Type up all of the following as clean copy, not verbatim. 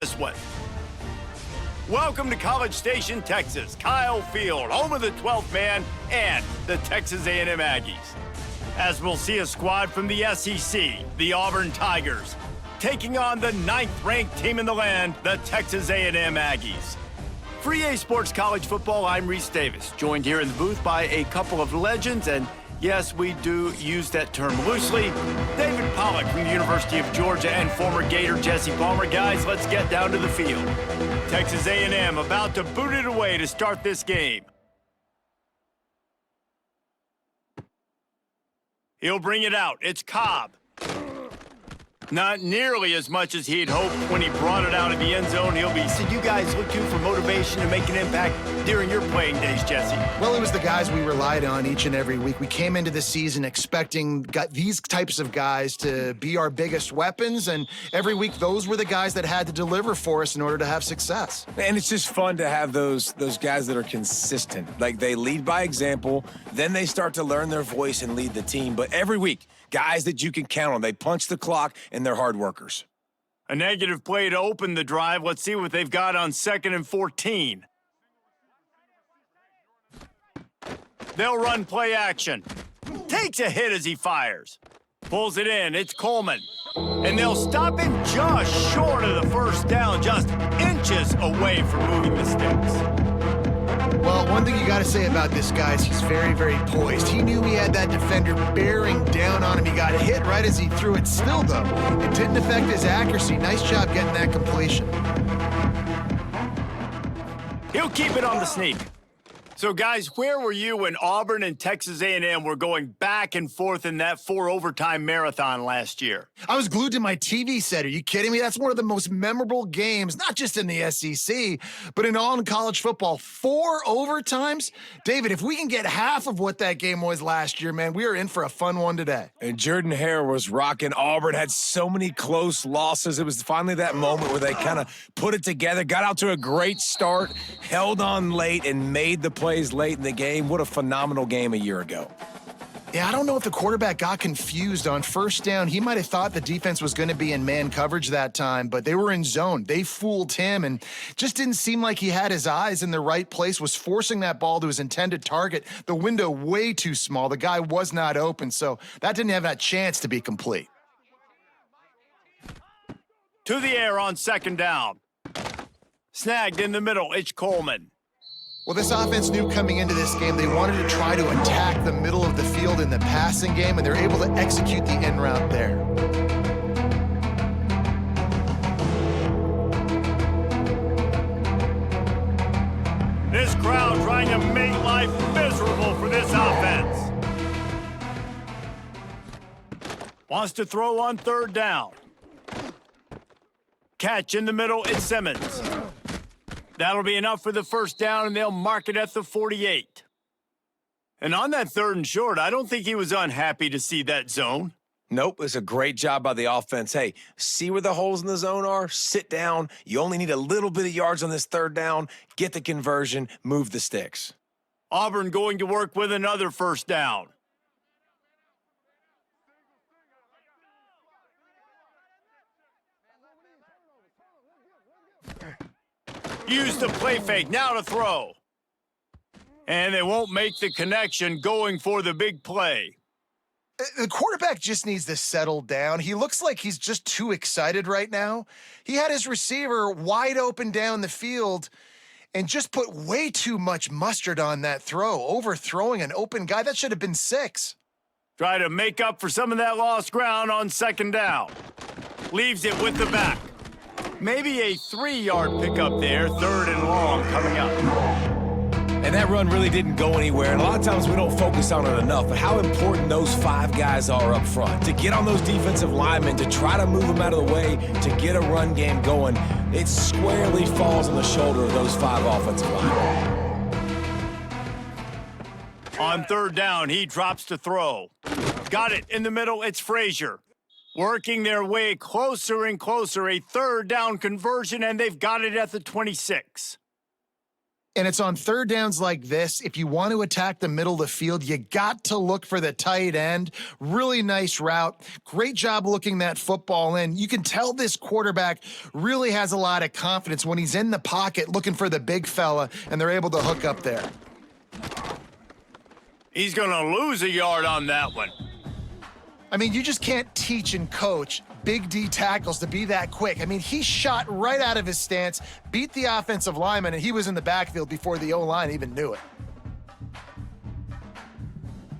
this one. Welcome to College Station, Texas. Kyle Field, home of the 12th man and the Texas A&M Aggies. As we'll see a squad from the SEC, the Auburn Tigers, taking on the 9th-ranked team in the land, the Texas A&M Aggies. For EA Sports College Football, I'm Reese Davis, joined here in the booth by a couple of legends, and yes, we do use that term loosely. David Pollack from the University of Georgia and former Gator Jesse Palmer. Guys, let's get down to the field. Texas A&M about to boot it away to start this game. He'll bring it out. It's Cobb. Not nearly as much as he'd hoped when he brought it out of the end zone. He'll be. Did you guys look to for motivation to make an impact during your playing days, Jesse? Well, it was the guys we relied on each and every week. We came into the season expecting these types of guys to be our biggest weapons, and every week those were the guys that had to deliver for us in order to have success. And it's just fun to have those guys that are consistent. Like, they lead by example, then they start to learn their voice and lead the team. But every week, guys that you can count on. They punch the clock, and they're hard workers. A negative play to open the drive. Let's see what they've got on 2nd and 14. They'll run play action. Takes a hit as he fires. Pulls it in. It's Coleman. And they'll stop him just short of the first down, just inches away from moving the sticks. Well, one thing you got to say about this guy is he's very, very poised. He knew he had that defender bearing down on him. He got hit right as he threw it. Still, though, it didn't affect his accuracy. Nice job getting that completion. He'll keep it on the sneak. So, guys, where were you when Auburn and Texas A&M were going back and forth in that 4-overtime marathon last year? I was glued to my TV set. Are you kidding me? That's one of the most memorable games, not just in the SEC, but in all in college football. 4 overtimes? David, if we can get half of what that game was last year, man, we are in for a fun one today. And Jordan-Hare was rocking. Auburn had so many close losses. It was finally that moment where they kind of put it together, got out to a great start, held on late, and made the plays late in the game. What a phenomenal game a year ago. Yeah, I don't know if the quarterback got confused on first down. He might have thought the defense was going to be in man coverage that time, but they were in zone. They fooled him and just didn't seem like he had his eyes in the right place, was forcing that ball to his intended target. The window way too small. The guy was not open, so that didn't have that chance to be complete. To the air on 2nd down. Snagged in the middle. It's Coleman. Well, this offense knew coming into this game they wanted to try to attack the middle of the field in the passing game, and they're able to execute the in route there. This crowd trying to make life miserable for this offense. Wants to throw on 3rd down. Catch in the middle, it's Simmons. That'll be enough for the first down, and they'll mark it at the 48. And on that 3rd and short, I don't think he was unhappy to see that zone. Nope, it's a great job by the offense. Hey, see where the holes in the zone are? Sit down. You only need a little bit of yards on this 3rd down. Get the conversion. Move the sticks. Auburn going to work with another first down. Use the play fake, now to throw. And they won't make the connection going for the big play. The quarterback just needs to settle down. He looks like he's just too excited right now. He had his receiver wide open down the field and just put way too much mustard on that throw, overthrowing an open guy. That should have been 6. Try to make up for some of that lost ground on 2nd down. Leaves it with the back. Maybe a 3-yard pickup there, 3rd and long coming up. And that run really didn't go anywhere, and a lot of times we don't focus on it enough, but how important those 5 guys are up front. To get on those defensive linemen, to try to move them out of the way, to get a run game going, it squarely falls on the shoulder of those 5 offensive linemen. On 3rd down, he drops to throw. Got it in the middle, it's Frazier. Working their way closer and closer, a 3rd down conversion, and they've got it at the 26. And it's on third downs like this. If you want to attack the middle of the field, you got to look for the tight end. Really nice route. Great job looking that football in. You can tell this quarterback really has a lot of confidence when he's in the pocket looking for the big fella, and they're able to hook up there. He's going to lose a yard on that one. I mean, you just can't teach and coach big D tackles to be that quick. I mean, he shot right out of his stance, beat the offensive lineman, and he was in the backfield before the O-line even knew it.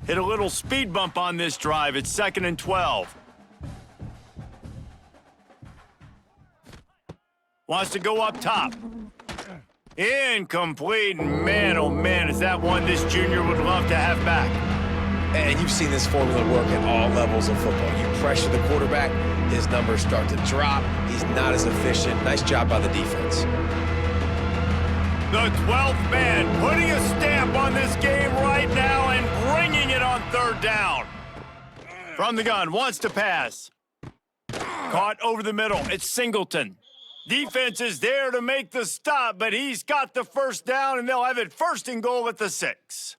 Hit a little speed bump on this drive. It's 2nd and 12. Wants to go up top. Incomplete. Man, oh man, is that one this junior would love to have back. And you've seen this formula work at all levels of football. You pressure the quarterback, his numbers start to drop. He's not as efficient. Nice job by the defense. The 12th man putting a stamp on this game right now and bringing it on third down. From the gun, wants to pass. Caught over the middle. It's Singleton. Defense is there to make the stop, but he's got the first down, and they'll have it 1st and goal at the 6.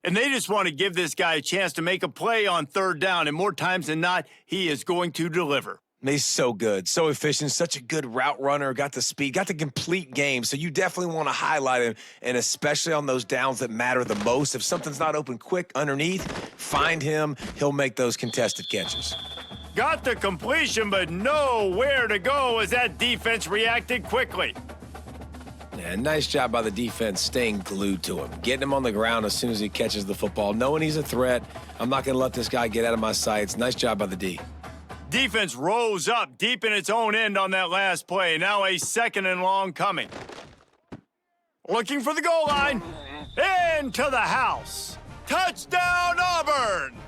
And they just want to give this guy a chance to make a play on third down, and more times than not, he is going to deliver. He's so good, so efficient, such a good route runner, got the speed, got the complete game, so you definitely want to highlight him, and especially on those downs that matter the most. If something's not open quick underneath, find him. He'll make those contested catches. Got the completion, but nowhere to go as that defense reacted quickly. Yeah, nice job by the defense staying glued to him, getting him on the ground as soon as he catches the football, knowing he's a threat. I'm not going to let this guy get out of my sights. Nice job by the D. Defense rose up deep in its own end on that last play. Now a 2nd and long coming. Looking for the goal line. Into the house. Touchdown, Auburn!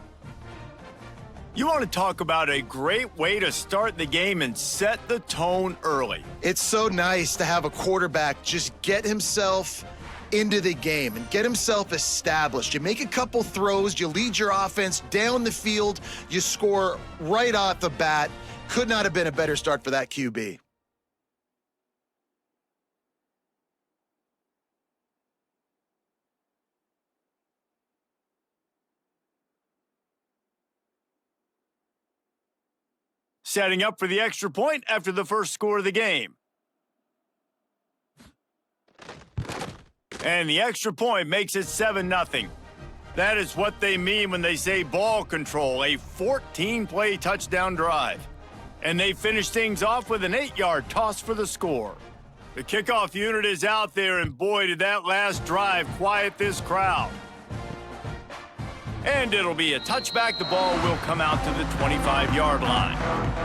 You want to talk about a great way to start the game and set the tone early. It's so nice to have a quarterback just get himself into the game and get himself established. You make a couple throws, you lead your offense down the field, you score right off the bat. Could not have been a better start for that QB. Setting up for the extra point after the first score of the game. And the extra point makes it 7-0. That is what they mean when they say ball control, a 14-play touchdown drive. And they finish things off with an 8-yard toss for the score. The kickoff unit is out there, and boy, did that last drive quiet this crowd. And it'll be a touchback. The ball will come out to the 25-yard line.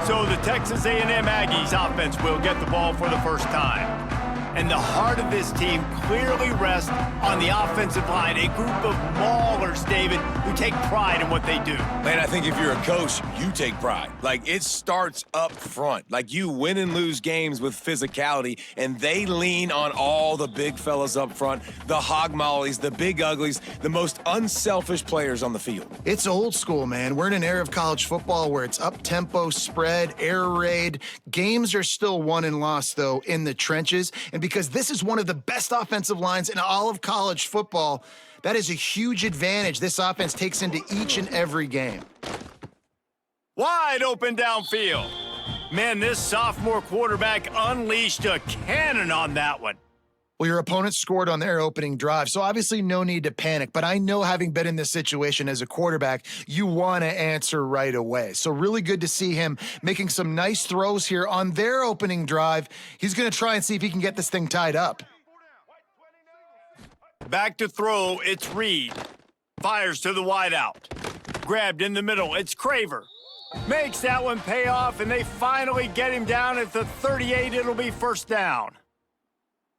So the Texas A&M Aggies offense will get the ball for the first time. And the heart of this team clearly rests on the offensive line, a group of maulers, David, who take pride in what they do. Man, I think if you're a coach, you take pride. Like, it starts up front. Like, you win and lose games with physicality, and they lean on all the big fellas up front, the hog mollies, the big uglies, the most unselfish players on the field. It's old school, man. We're in an era of college football where it's up-tempo, spread, air raid. Games are still won and lost, though, in the trenches. And because this is one of the best offensive lines in all of college football, that is a huge advantage this offense takes into each and every game. Wide open downfield. Man, this sophomore quarterback unleashed a cannon on that one. Well, your opponent scored on their opening drive, so obviously no need to panic. But I know, having been in this situation as a quarterback, you want to answer right away. So really good to see him making some nice throws here on their opening drive. He's going to try and see if he can get this thing tied up. Back to throw, it's Reed. Fires to the wideout. Grabbed in the middle, it's Craver. Makes that one pay off, and they finally get him down at the 38. It'll be first down.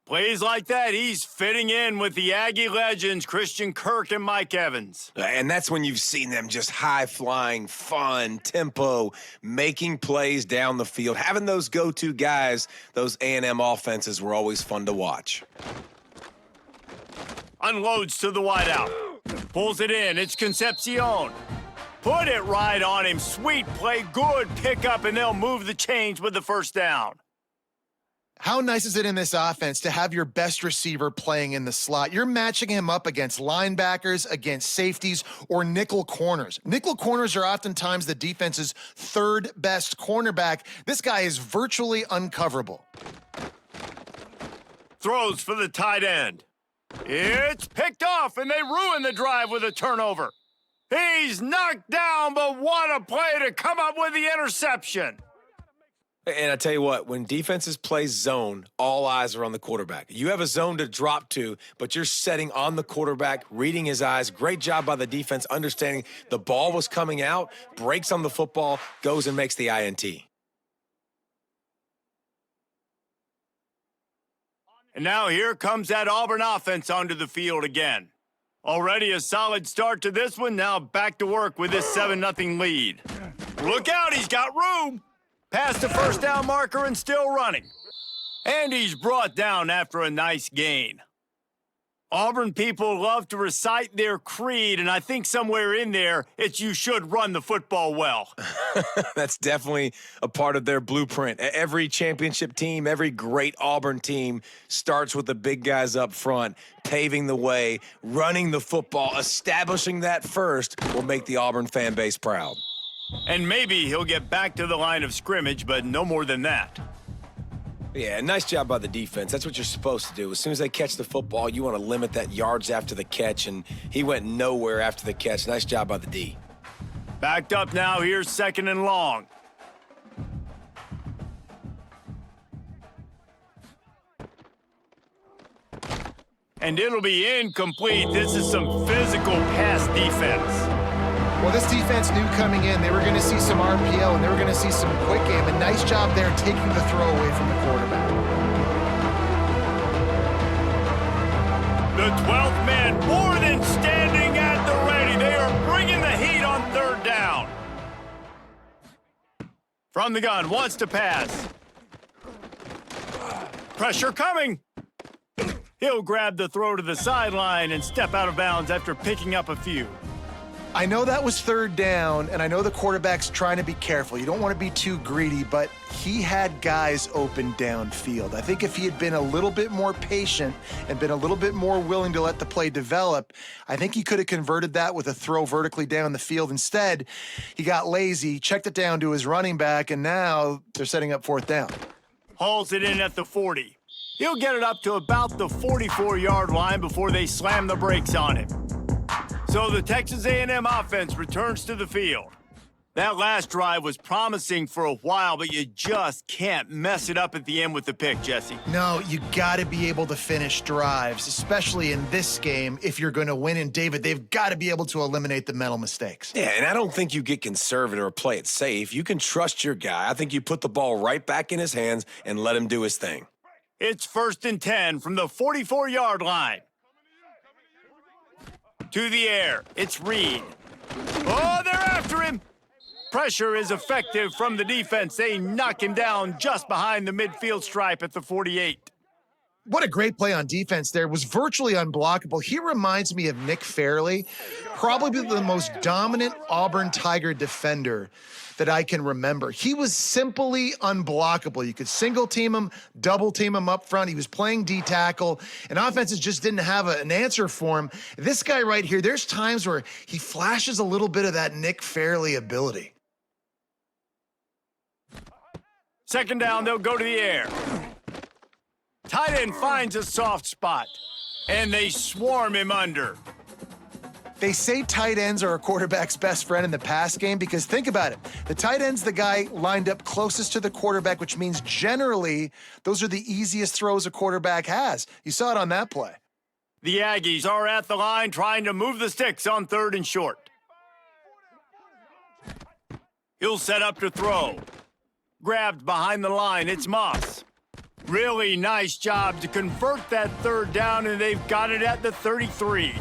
Plays like that, he's fitting in with the Aggie legends, Christian Kirk and Mike Evans. And that's when you've seen them just high-flying, fun, tempo, making plays down the field. Having those go-to guys, those A&M offenses were always fun to watch. Unloads to the wideout. Pulls it in, it's Concepcion. Put it right on him, sweet play, good pickup, and they'll move the chains with the first down. How nice is it in this offense to have your best receiver playing in the slot? You're matching him up against linebackers, against safeties, or nickel corners. Nickel corners are oftentimes the defense's third best cornerback. This guy is virtually uncoverable. Throws for the tight end. It's picked off, and they ruin the drive with a turnover. He's knocked down, but what a play to come up with the interception. And I tell you what, when defenses play zone, all eyes are on the quarterback. You have a zone to drop to, but you're setting on the quarterback, reading his eyes. Great job by the defense, understanding the ball was coming out, breaks on the football, goes and makes the INT. And now here comes that Auburn offense onto the field again. Already a solid start to this one, now back to work with this 7-0 lead. Look out, he's got room. Past the first down marker and still running. And he's brought down after a nice gain. Auburn people love to recite their creed, and I think somewhere in there, it's you should run the football well. That's definitely a part of their blueprint. Every championship team, every great Auburn team starts with the big guys up front, paving the way, running the football, establishing that first will make the Auburn fan base proud. And maybe he'll get back to the line of scrimmage, but no more than that. Yeah, nice job by the defense. That's what you're supposed to do. As soon as they catch the football, you want to limit that yards after the catch, and he went nowhere after the catch. Nice job by the D. Backed up now, here's 2nd and long. And it'll be incomplete. This is some physical pass defense. Well, this defense knew coming in they were going to see some RPO and they were going to see some quick game. A nice job there taking the throw away from the quarterback. The 12th man more than standing at the ready. They are bringing the heat on 3rd down. From the gun, wants to pass. Pressure coming. He'll grab the throw to the sideline and step out of bounds after picking up a few. I know that was 3rd down, and I know the quarterback's trying to be careful. You don't want to be too greedy, but he had guys open downfield. I think if he had been a little bit more patient and been a little bit more willing to let the play develop, I think he could have converted that with a throw vertically down the field. Instead, he got lazy, checked it down to his running back, and now they're setting up 4th down. Hauls it in at the 40. He'll get it up to about the 44-yard line before they slam the brakes on him. So the Texas A&M offense returns to the field. That last drive was promising for a while, but you just can't mess it up at the end with the pick, Jesse. No, you got to be able to finish drives, especially in this game if you're going to win. And, David, they've got to be able to eliminate the mental mistakes. Yeah, and I don't think you get conservative or play it safe. You can trust your guy. I think you put the ball right back in his hands and let him do his thing. It's 1st and 10 from the 44-yard line. To the air, it's Reed. Oh, they're after him. Pressure is effective from the defense. They knock him down just behind the midfield stripe at the 48. What a great play on defense there. Was virtually unblockable. He reminds me of Nick Fairley, probably the most dominant Auburn Tiger defender that I can remember. He was simply unblockable. You could single team him, double team him up front. He was playing D tackle, and offenses just didn't have an answer for him. This guy right here, there's times where he flashes a little bit of that Nick Fairley ability. 2nd down, they'll go to the air. Tight end finds a soft spot, and they swarm him under. They say tight ends are a quarterback's best friend in the pass game because think about it. The tight end's the guy lined up closest to the quarterback, which means generally those are the easiest throws a quarterback has. You saw it on that play. The Aggies are at the line trying to move the sticks on 3rd and short. He'll set up to throw. Grabbed behind the line, it's Moss. Really nice job to convert that 3rd down, and they've got it at the 33.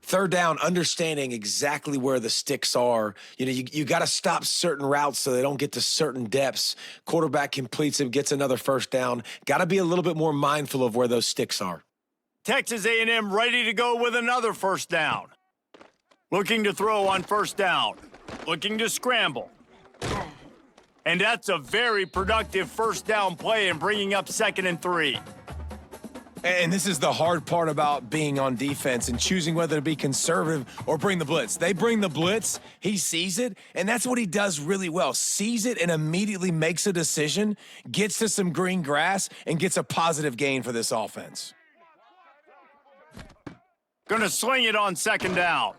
3rd down, understanding exactly where the sticks are. You know, you got to stop certain routes so they don't get to certain depths. Quarterback completes it, gets another 1st down. Got to be a little bit more mindful of where those sticks are. Texas A&M ready to go with another 1st down. Looking to throw on 1st down. Looking to scramble. And that's a very productive first down play and bringing up 2nd and 3. And this is the hard part about being on defense and choosing whether to be conservative or bring the blitz. They bring the blitz, he sees it, and that's what he does really well. Sees it and immediately makes a decision, gets to some green grass, and gets a positive gain for this offense. Gonna sling it on 2nd down.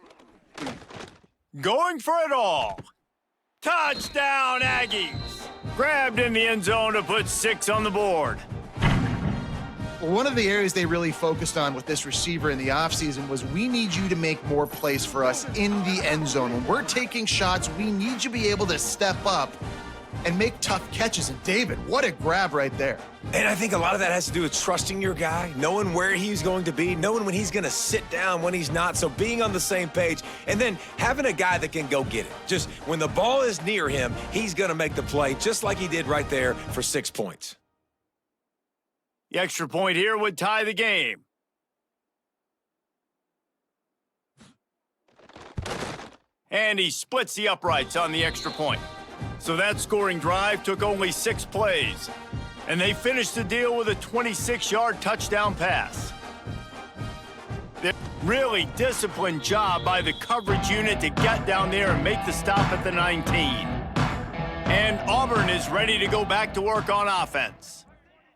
Going for it all. Touchdown, Aggies! Grabbed in the end zone to put 6 on the board. One of the areas they really focused on with this receiver in the offseason was we need you to make more plays for us in the end zone. When we're taking shots, we need you to be able to step up and make tough catches. And David, what a grab right there. And I think a lot of that has to do with trusting your guy, knowing where he's going to be, knowing when he's going to sit down, when he's not. So being on the same page, and then having a guy that can go get it. Just when the ball is near him, he's going to make the play, just like he did right there for 6 points. The extra point here would tie the game. And he splits the uprights on the extra point. So that scoring drive took only 6 plays. And they finished the deal with a 26-yard touchdown pass. Really disciplined job by the coverage unit to get down there and make the stop at the 19. And Auburn is ready to go back to work on offense.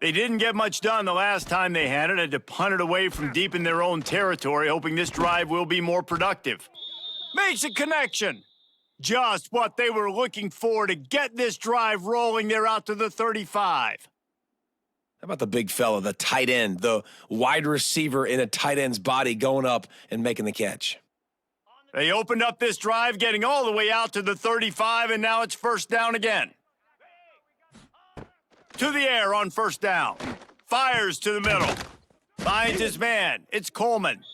They didn't get much done the last time they had it, had to punt it away from deep in their own territory, hoping this drive will be more productive. Makes a connection. Just what they were looking for to get this drive rolling. They're out to the 35. How about the big fella, the tight end, the wide receiver in a tight end's body going up and making the catch? They opened up this drive, getting all the way out to the 35, and now it's first down again. To the air on first down. Fires to the middle. Finds his man. It's Coleman.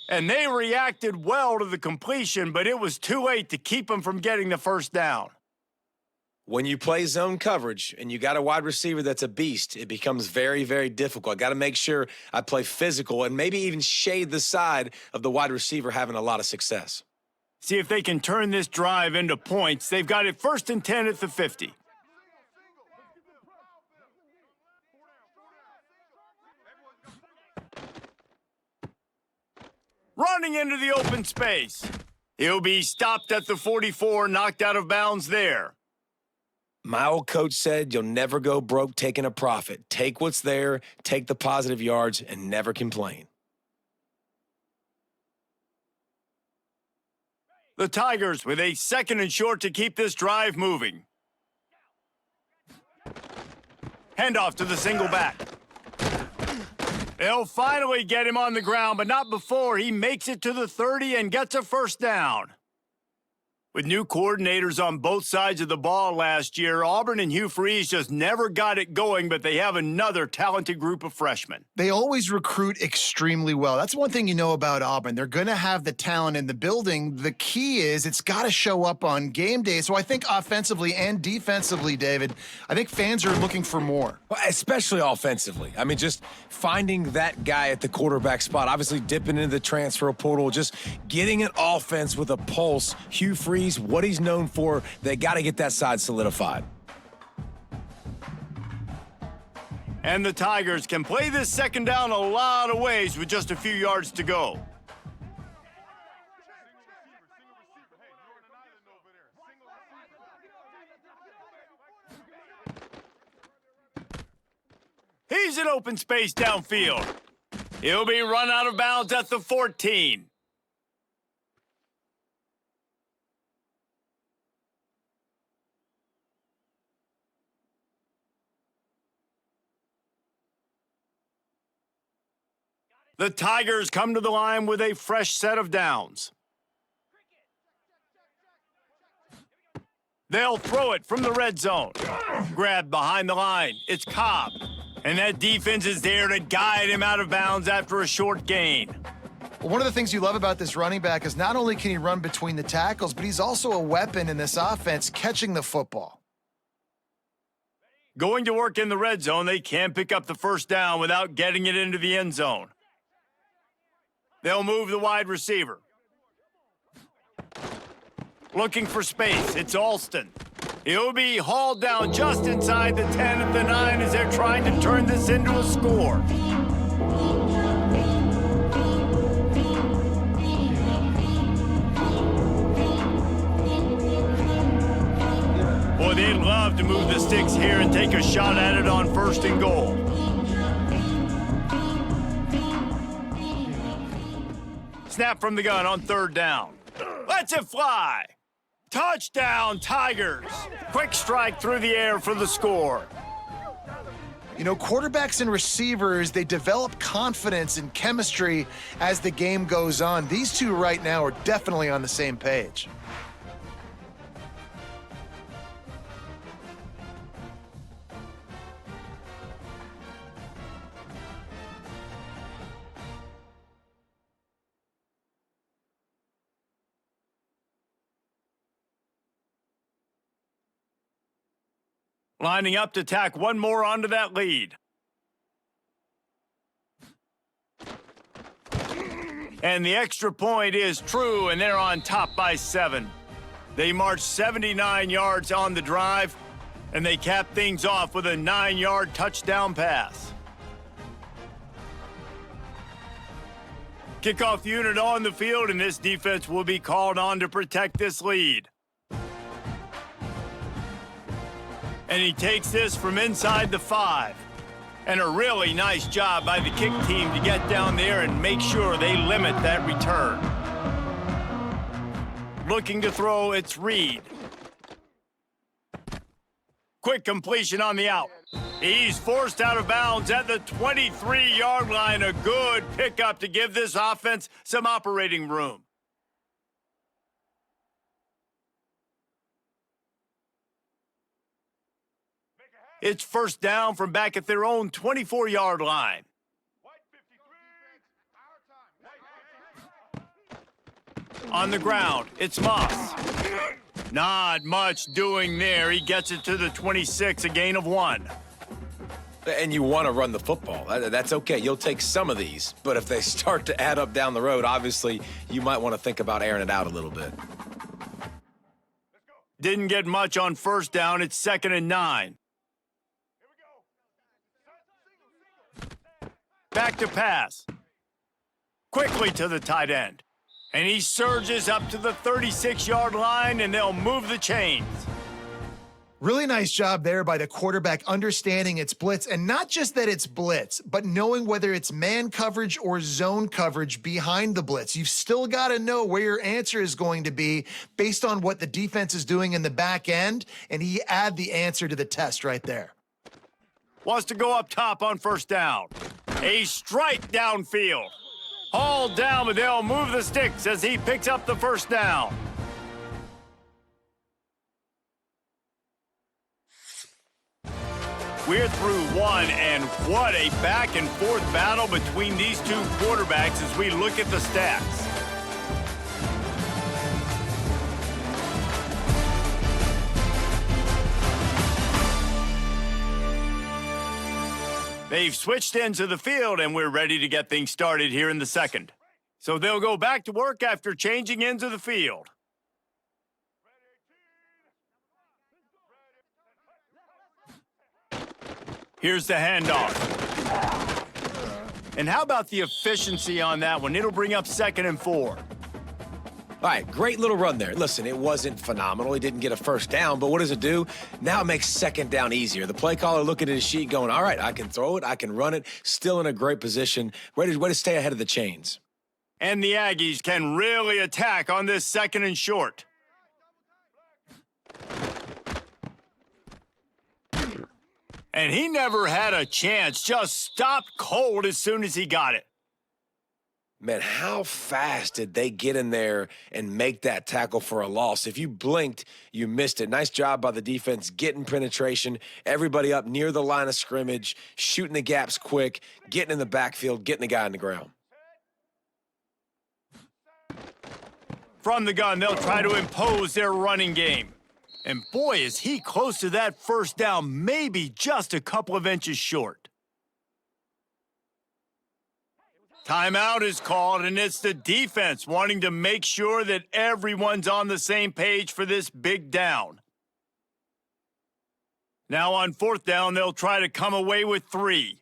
And they reacted well to the completion, but it was too late to keep him from getting the first down. When you play zone coverage and you got a wide receiver that's a beast, it becomes very, very difficult. I got to make sure I play physical and maybe even shade the side of the wide receiver having a lot of success. See if they can turn this drive into points. They've got it 1st and 10 at the 50. Running into the open space. He'll be stopped at the 44, knocked out of bounds there. My old coach said you'll never go broke taking a profit. Take what's there, take the positive yards, and never complain. The Tigers with a 2nd and short to keep this drive moving. Handoff to the single back. They'll finally get him on the ground, but not before he makes it to the 30 and gets a first down. With new coordinators on both sides of the ball last year, Auburn and Hugh Freeze just never got it going, but they have another talented group of freshmen. They always recruit extremely well. That's one thing you know about Auburn. They're going to have the talent in the building. The key is it's got to show up on game day. So I think offensively and defensively, David, I think fans are looking for more. Well, especially offensively. I mean, just finding that guy at the quarterback spot, obviously dipping into the transfer portal, just getting an offense with a pulse. Hugh Freeze, what he's known for, they got to get that side solidified. And the Tigers can play this 2nd down a lot of ways with just a few yards to go. He's in open space downfield. He'll be run out of bounds at the 14. The Tigers come to the line with a fresh set of downs. They'll throw it from the red zone. Grabbed behind the line. It's Cobb. And that defense is there to guide him out of bounds after a short gain. Well, one of the things you love about this running back is not only can he run between the tackles, but he's also a weapon in this offense catching the football. Going to work in the red zone, they can't pick up the first down without getting it into the end zone. They'll move the wide receiver. Looking for space. It's Alston. He'll be hauled down just inside the 10 at the 9 as they're trying to turn this into a score. Boy, they'd love to move the sticks here and take a shot at it on 1st and goal. Snap from the gun on 3rd down. Lets it fly. Touchdown, Tigers. Quick strike through the air for the score. You know, quarterbacks and receivers, they develop confidence and chemistry as the game goes on. These two right now are definitely on the same page. Lining up to tack one more onto that lead. And the extra point is true, and they're on top by 7. They march 79 yards on the drive, and they cap things off with a 9-yard touchdown pass. Kickoff unit on the field, and this defense will be called on to protect this lead. And he takes this from inside the 5. And a really nice job by the kick team to get down there and make sure they limit that return. Looking to throw, it's Reed. Quick completion on the out. He's forced out of bounds at the 23-yard line. A good pickup to give this offense some operating room. It's 1st down from back at their own 24-yard line. On the ground, it's Moss. Not much doing there. He gets it to the 26, a gain of 1. And you want to run the football. That's okay. You'll take some of these. But if they start to add up down the road, obviously, you might want to think about airing it out a little bit. Didn't get much on 1st down. It's 2nd and 9. Back to pass. Quickly to the tight end. And he surges up to the 36-yard line, and they'll move the chains. Really nice job there by the quarterback understanding it's blitz, and not just that it's blitz, but knowing whether it's man coverage or zone coverage behind the blitz. You've still got to know where your answer is going to be based on what the defense is doing in the back end, and he add the answer to the test right there. Wants to go up top on 1st down. A strike downfield. Hauled down, but they'll move the sticks as he picks up the 1st down. We're through 1, and what a back-and-forth battle between these two quarterbacks as we look at the stats. They've switched into the field, and we're ready to get things started here in the 2nd. So they'll go back to work after changing into the field. Here's the handoff. And how about the efficiency on that one? It'll bring up 2nd and 4. All right, great little run there. Listen, it wasn't phenomenal. He didn't get a 1st down, but what does it do? Now it makes 2nd down easier. The play caller looking at his sheet going, all right, I can throw it, I can run it, still in a great position, ready to stay ahead of the chains. And the Aggies can really attack on this 2nd and short. And he never had a chance, just stopped cold as soon as he got it. Man, how fast did they get in there and make that tackle for a loss? If you blinked, you missed it. Nice job by the defense getting penetration, everybody up near the line of scrimmage, shooting the gaps quick, getting in the backfield, getting the guy on the ground. From the gun, they'll try to impose their running game. And boy, is he close to that 1st down, maybe just a couple of inches short. Timeout is called, and it's the defense wanting to make sure that everyone's on the same page for this big down. Now on 4th down, they'll try to come away with 3.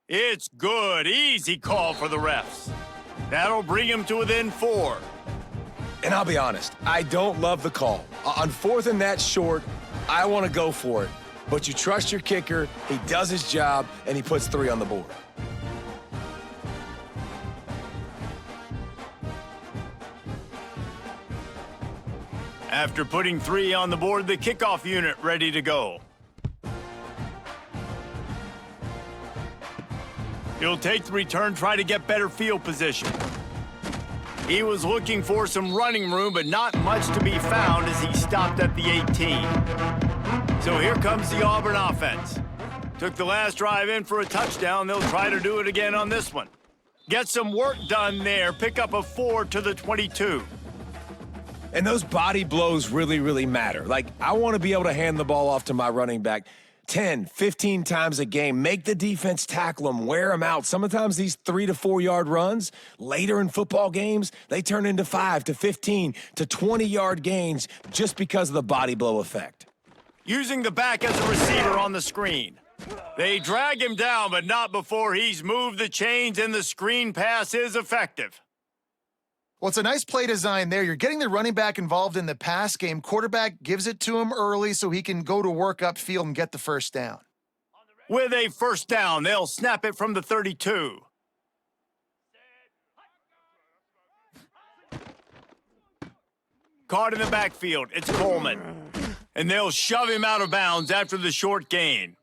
It's good. Easy call for the refs. That'll bring him to within 4. And I'll be honest, I don't love the call. On 4th and that short, I want to go for it. But you trust your kicker, he does his job, and he puts 3 on the board. After putting 3 on the board, the kickoff unit ready to go. He'll take the return, try to get better field position. He was looking for some running room, but not much to be found as he stopped at the 18. So here comes the Auburn offense. Took the last drive in for a touchdown. They'll try to do it again on this one. Get some work done there. Pick up a 4 to the 22. And those body blows really, really matter. Like, I want to be able to hand the ball off to my running back 10, 15 times a game. Make the defense tackle them, wear them out. Sometimes these 3 to 4 yard runs later in football games, they turn into 5 to 15 to 20 yard gains just because of the body blow effect. Using the back as a receiver on the screen. They drag him down, but not before he's moved the chains and the screen pass is effective. Well, it's a nice play design there. You're getting the running back involved in the pass game. Quarterback gives it to him early so he can go to work upfield and get the first down. With a 1st down, they'll snap it from the 32. Caught in the backfield, it's Coleman. And they'll shove him out of bounds after the short gain.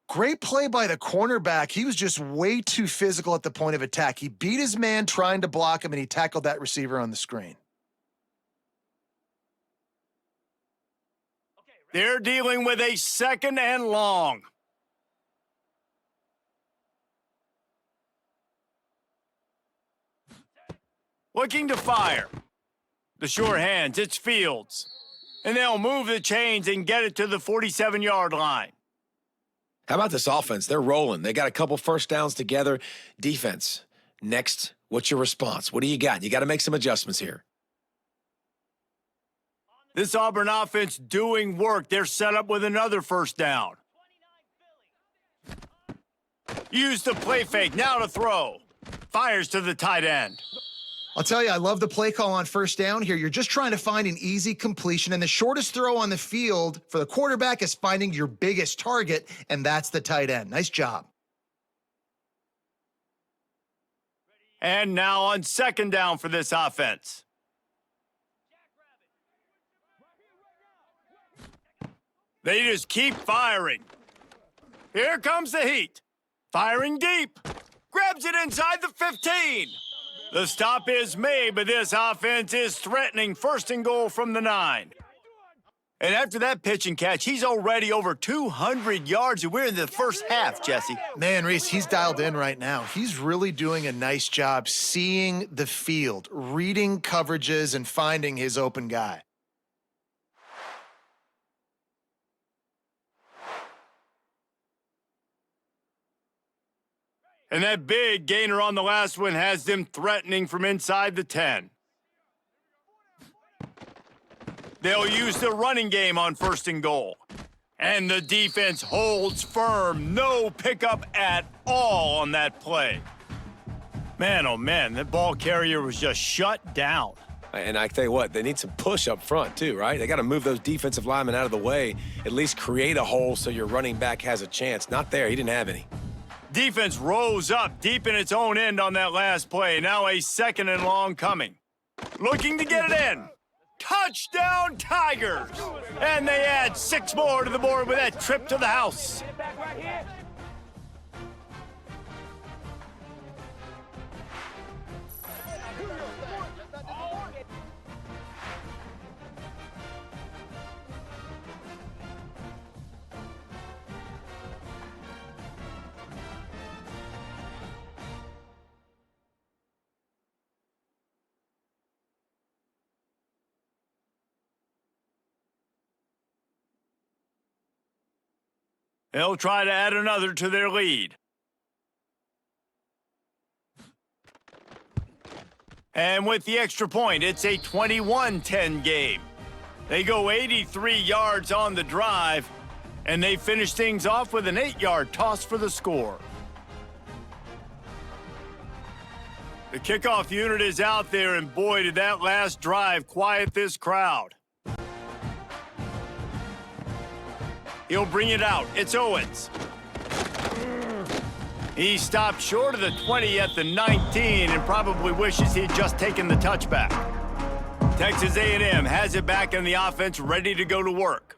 Great play by the cornerback. He was just way too physical at the point of attack. He beat his man trying to block him, and he tackled that receiver on the screen. They're dealing with a 2nd and long. Looking to fire. The sure hands, it's Fields. And they'll move the chains and get it to the 47-yard line. How about this offense? They're rolling. They got a couple 1st downs together. Defense, next, what's your response? What do you got? You got to make some adjustments here. This Auburn offense doing work. They're set up with another 1st down. Use the play fake, now to throw. Fires to the tight end. I'll tell you, I love the play call on 1st down here. You're just trying to find an easy completion, and the shortest throw on the field for the quarterback is finding your biggest target, and that's the tight end. Nice job. And now on 2nd down for this offense. They just keep firing. Here comes the heat. Firing deep. Grabs it inside the 15. The stop is made, but this offense is threatening 1st and goal from the 9. And after that pitch and catch, he's already over 200 yards, and we're in the 1st half, Jesse. Man, Reese, he's dialed in right now. He's really doing a nice job seeing the field, reading coverages, and finding his open guy. And that big gainer on the last one has them threatening from inside the 10. They'll use the running game on 1st and goal. And the defense holds firm. No pickup at all on that play. Man, oh man, that ball carrier was just shut down. And I tell you what, they need some push up front too, right? They got to move those defensive linemen out of the way, at least create a hole so your running back has a chance. Not there, he didn't have any. Defense rose up deep in its own end on that last play. Now a 2nd and long coming. Looking to get it in. Touchdown, Tigers! And they add 6 more to the board with that trip to the house. They'll try to add another to their lead. And with the extra point, it's a 21-10 game. They go 83 yards on the drive, and they finish things off with an 8-yard toss for the score. The kickoff unit is out there, and boy, did that last drive quiet this crowd. He'll bring it out. It's Owens. He stopped short of the 20 at the 19 and probably wishes he'd just taken the touchback. Texas A&M has it back in the offense, ready to go to work.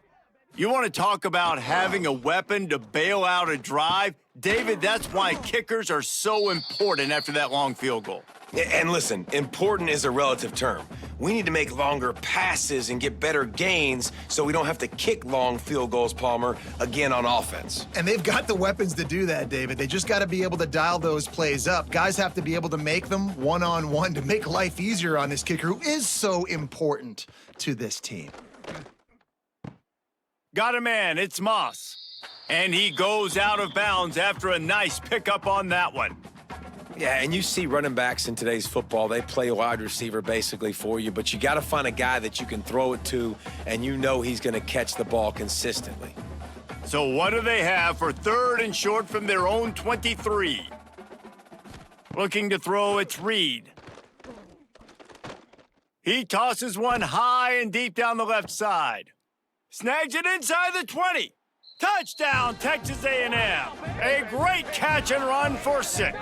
You want to talk about having a weapon to bail out a drive? David, that's why kickers are so important after that long field goal. And listen, important is a relative term. We need to make longer passes and get better gains so we don't have to kick long field goals, Palmer, again on offense. And they've got the weapons to do that, David. They just got to be able to dial those plays up. Guys have to be able to make them one-on-one to make life easier on this kicker who is so important to this team. Got a man, it's Moss. And he goes out of bounds after a nice pickup on that one. Yeah, and you see running backs in today's football, they play wide receiver basically for you, but you got to find a guy that you can throw it to, and you know he's going to catch the ball consistently. So what do they have for 3rd and short from their own 23? Looking to throw, it's Reed. He tosses one high and deep down the left side. Snags it inside the 20. Touchdown, Texas A&M. A great catch and run for 6.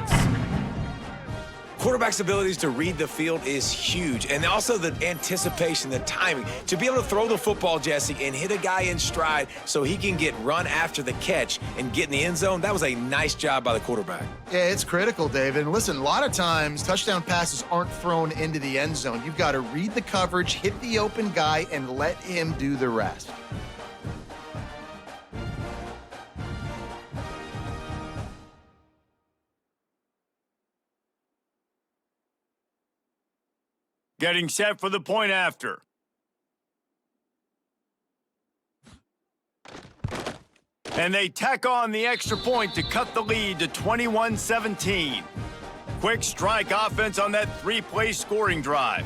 Quarterback's abilities to read the field is huge, and also the anticipation, the timing. To be able to throw the football, Jesse, and hit a guy in stride so he can get run after the catch and get in the end zone, that was a nice job by the quarterback. Yeah, it's critical, David. And listen, a lot of times touchdown passes aren't thrown into the end zone. You've got to read the coverage, hit the open guy, and let him do the rest. Getting set for the point after. And they tack on the extra point to cut the lead to 21-17. Quick strike offense on that 3-play scoring drive.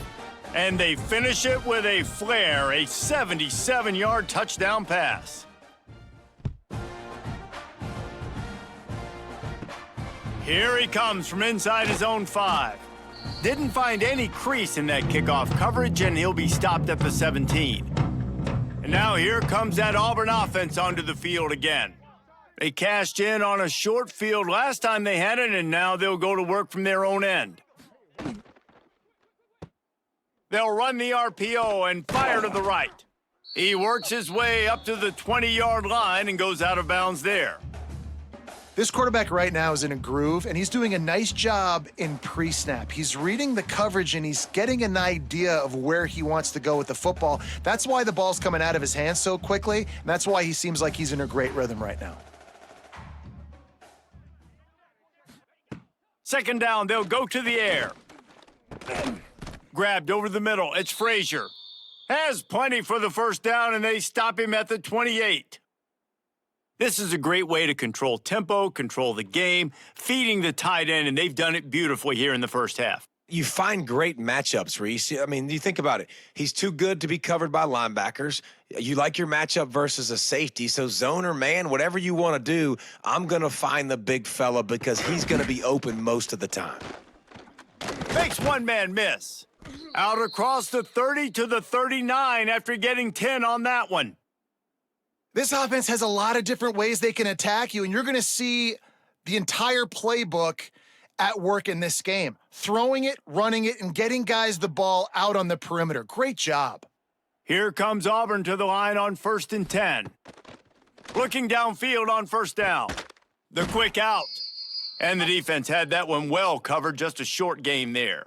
And they finish it with a flare, a 77-yard touchdown pass. Here he comes from inside his own 5. Didn't find any crease in that kickoff coverage, and he'll be stopped at the 17. And now here comes that Auburn offense onto the field again. They cashed in on a short field last time they had it, and now they'll go to work from their own end. They'll run the RPO and fire to the right. He works his way up to the 20-yard line and goes out of bounds there. This quarterback right now is in a groove, and he's doing a nice job in pre-snap. He's reading the coverage, and he's getting an idea of where he wants to go with the football. That's why the ball's coming out of his hands so quickly, and that's why he seems like he's in a great rhythm right now. 2nd down, they'll go to the air. Grabbed over the middle, it's Frazier. Has plenty for the 1st down, and they stop him at the 28. This is a great way to control tempo, control the game, feeding the tight end, and they've done it beautifully here in the 1st half. You find great matchups, Reese. I mean, you think about it. He's too good to be covered by linebackers. You like your matchup versus a safety, so zone or man, whatever you want to do, I'm going to find the big fella because he's going to be open most of the time. Makes one man miss. Out across the 30 to the 39 after getting 10 on that one. This offense has a lot of different ways they can attack you, and you're going to see the entire playbook at work in this game. Throwing it, running it, and getting guys the ball out on the perimeter. Great job. Here comes Auburn to the line on 1st and 10. Looking downfield on 1st down. The quick out. And the defense had that one well covered, just a short game there.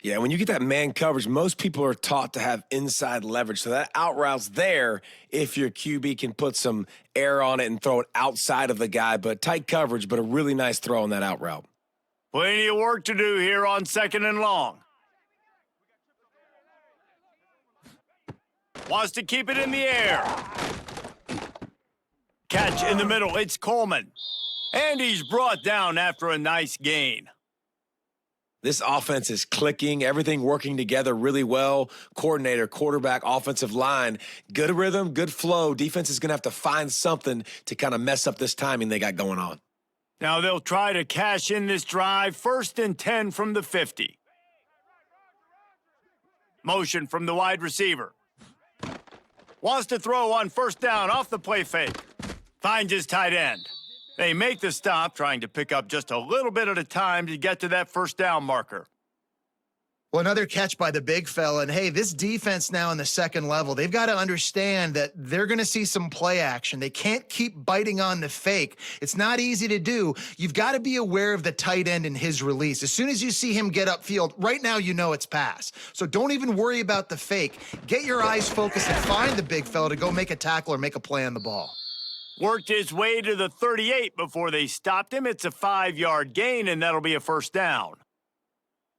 Yeah, when you get that man coverage, most people are taught to have inside leverage. So that out route's there if your QB can put some air on it and throw it outside of the guy. But tight coverage, but a really nice throw on that out route. Plenty of work to do here on 2nd and long. Wants to keep it in the air. Catch in the middle, it's Coleman. And he's brought down after a nice gain. This offense is clicking, everything working together really well. Coordinator, quarterback, offensive line, good rhythm, good flow. Defense is going to have to find something to kind of mess up this timing they got going on. Now they'll try to cash in this drive. 1st and 10 from the 50. Motion from the wide receiver. Wants to throw on 1st down off the play fake. Finds his tight end. They make the stop, trying to pick up just a little bit at a time to get to that 1st down marker. Well, another catch by the big fella. And, hey, this defense now in the 2nd level, they've got to understand that they're going to see some play action. They can't keep biting on the fake. It's not easy to do. You've got to be aware of the tight end and his release. As soon as you see him get upfield, right now you know it's pass. So don't even worry about the fake. Get your eyes focused and find the big fella to go make a tackle or make a play on the ball. Worked his way to the 38 before they stopped him. It's a 5-yard gain, and that'll be a 1st down.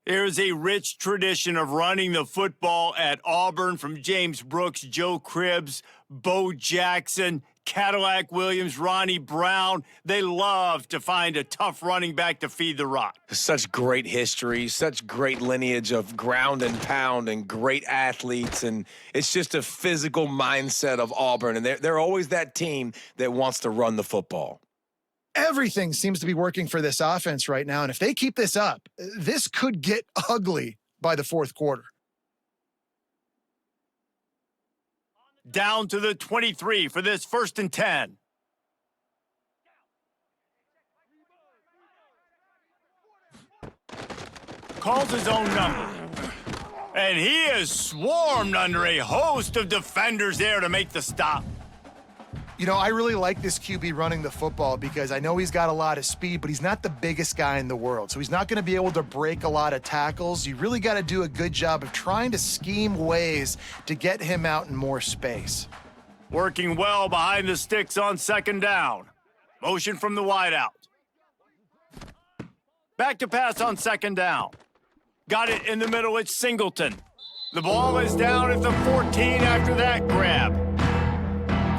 There's a rich tradition of running the football at Auburn, from James Brooks, Joe Cribbs, Bo Jackson, Cadillac Williams, Ronnie Brown. They love to find a tough running back to feed the rock. Such great history, such great lineage of ground and pound and great athletes. And it's just a physical mindset of Auburn. And they're always that team that wants to run the football. Everything seems to be working for this offense right now. And if they keep this up, this could get ugly by the 4th quarter. Down to the 23 for this 1st and 10. Calls his own number. And he is swarmed under a host of defenders there to make the stop. You know, I really like this QB running the football because I know he's got a lot of speed, but he's not the biggest guy in the world. So he's not going to be able to break a lot of tackles. You really got to do a good job of trying to scheme ways to get him out in more space. Working well behind the sticks on 2nd down. Motion from the wideout. Back to pass on 2nd down. Got it in the middle. It's Singleton. The ball is down at the 14 after that grab.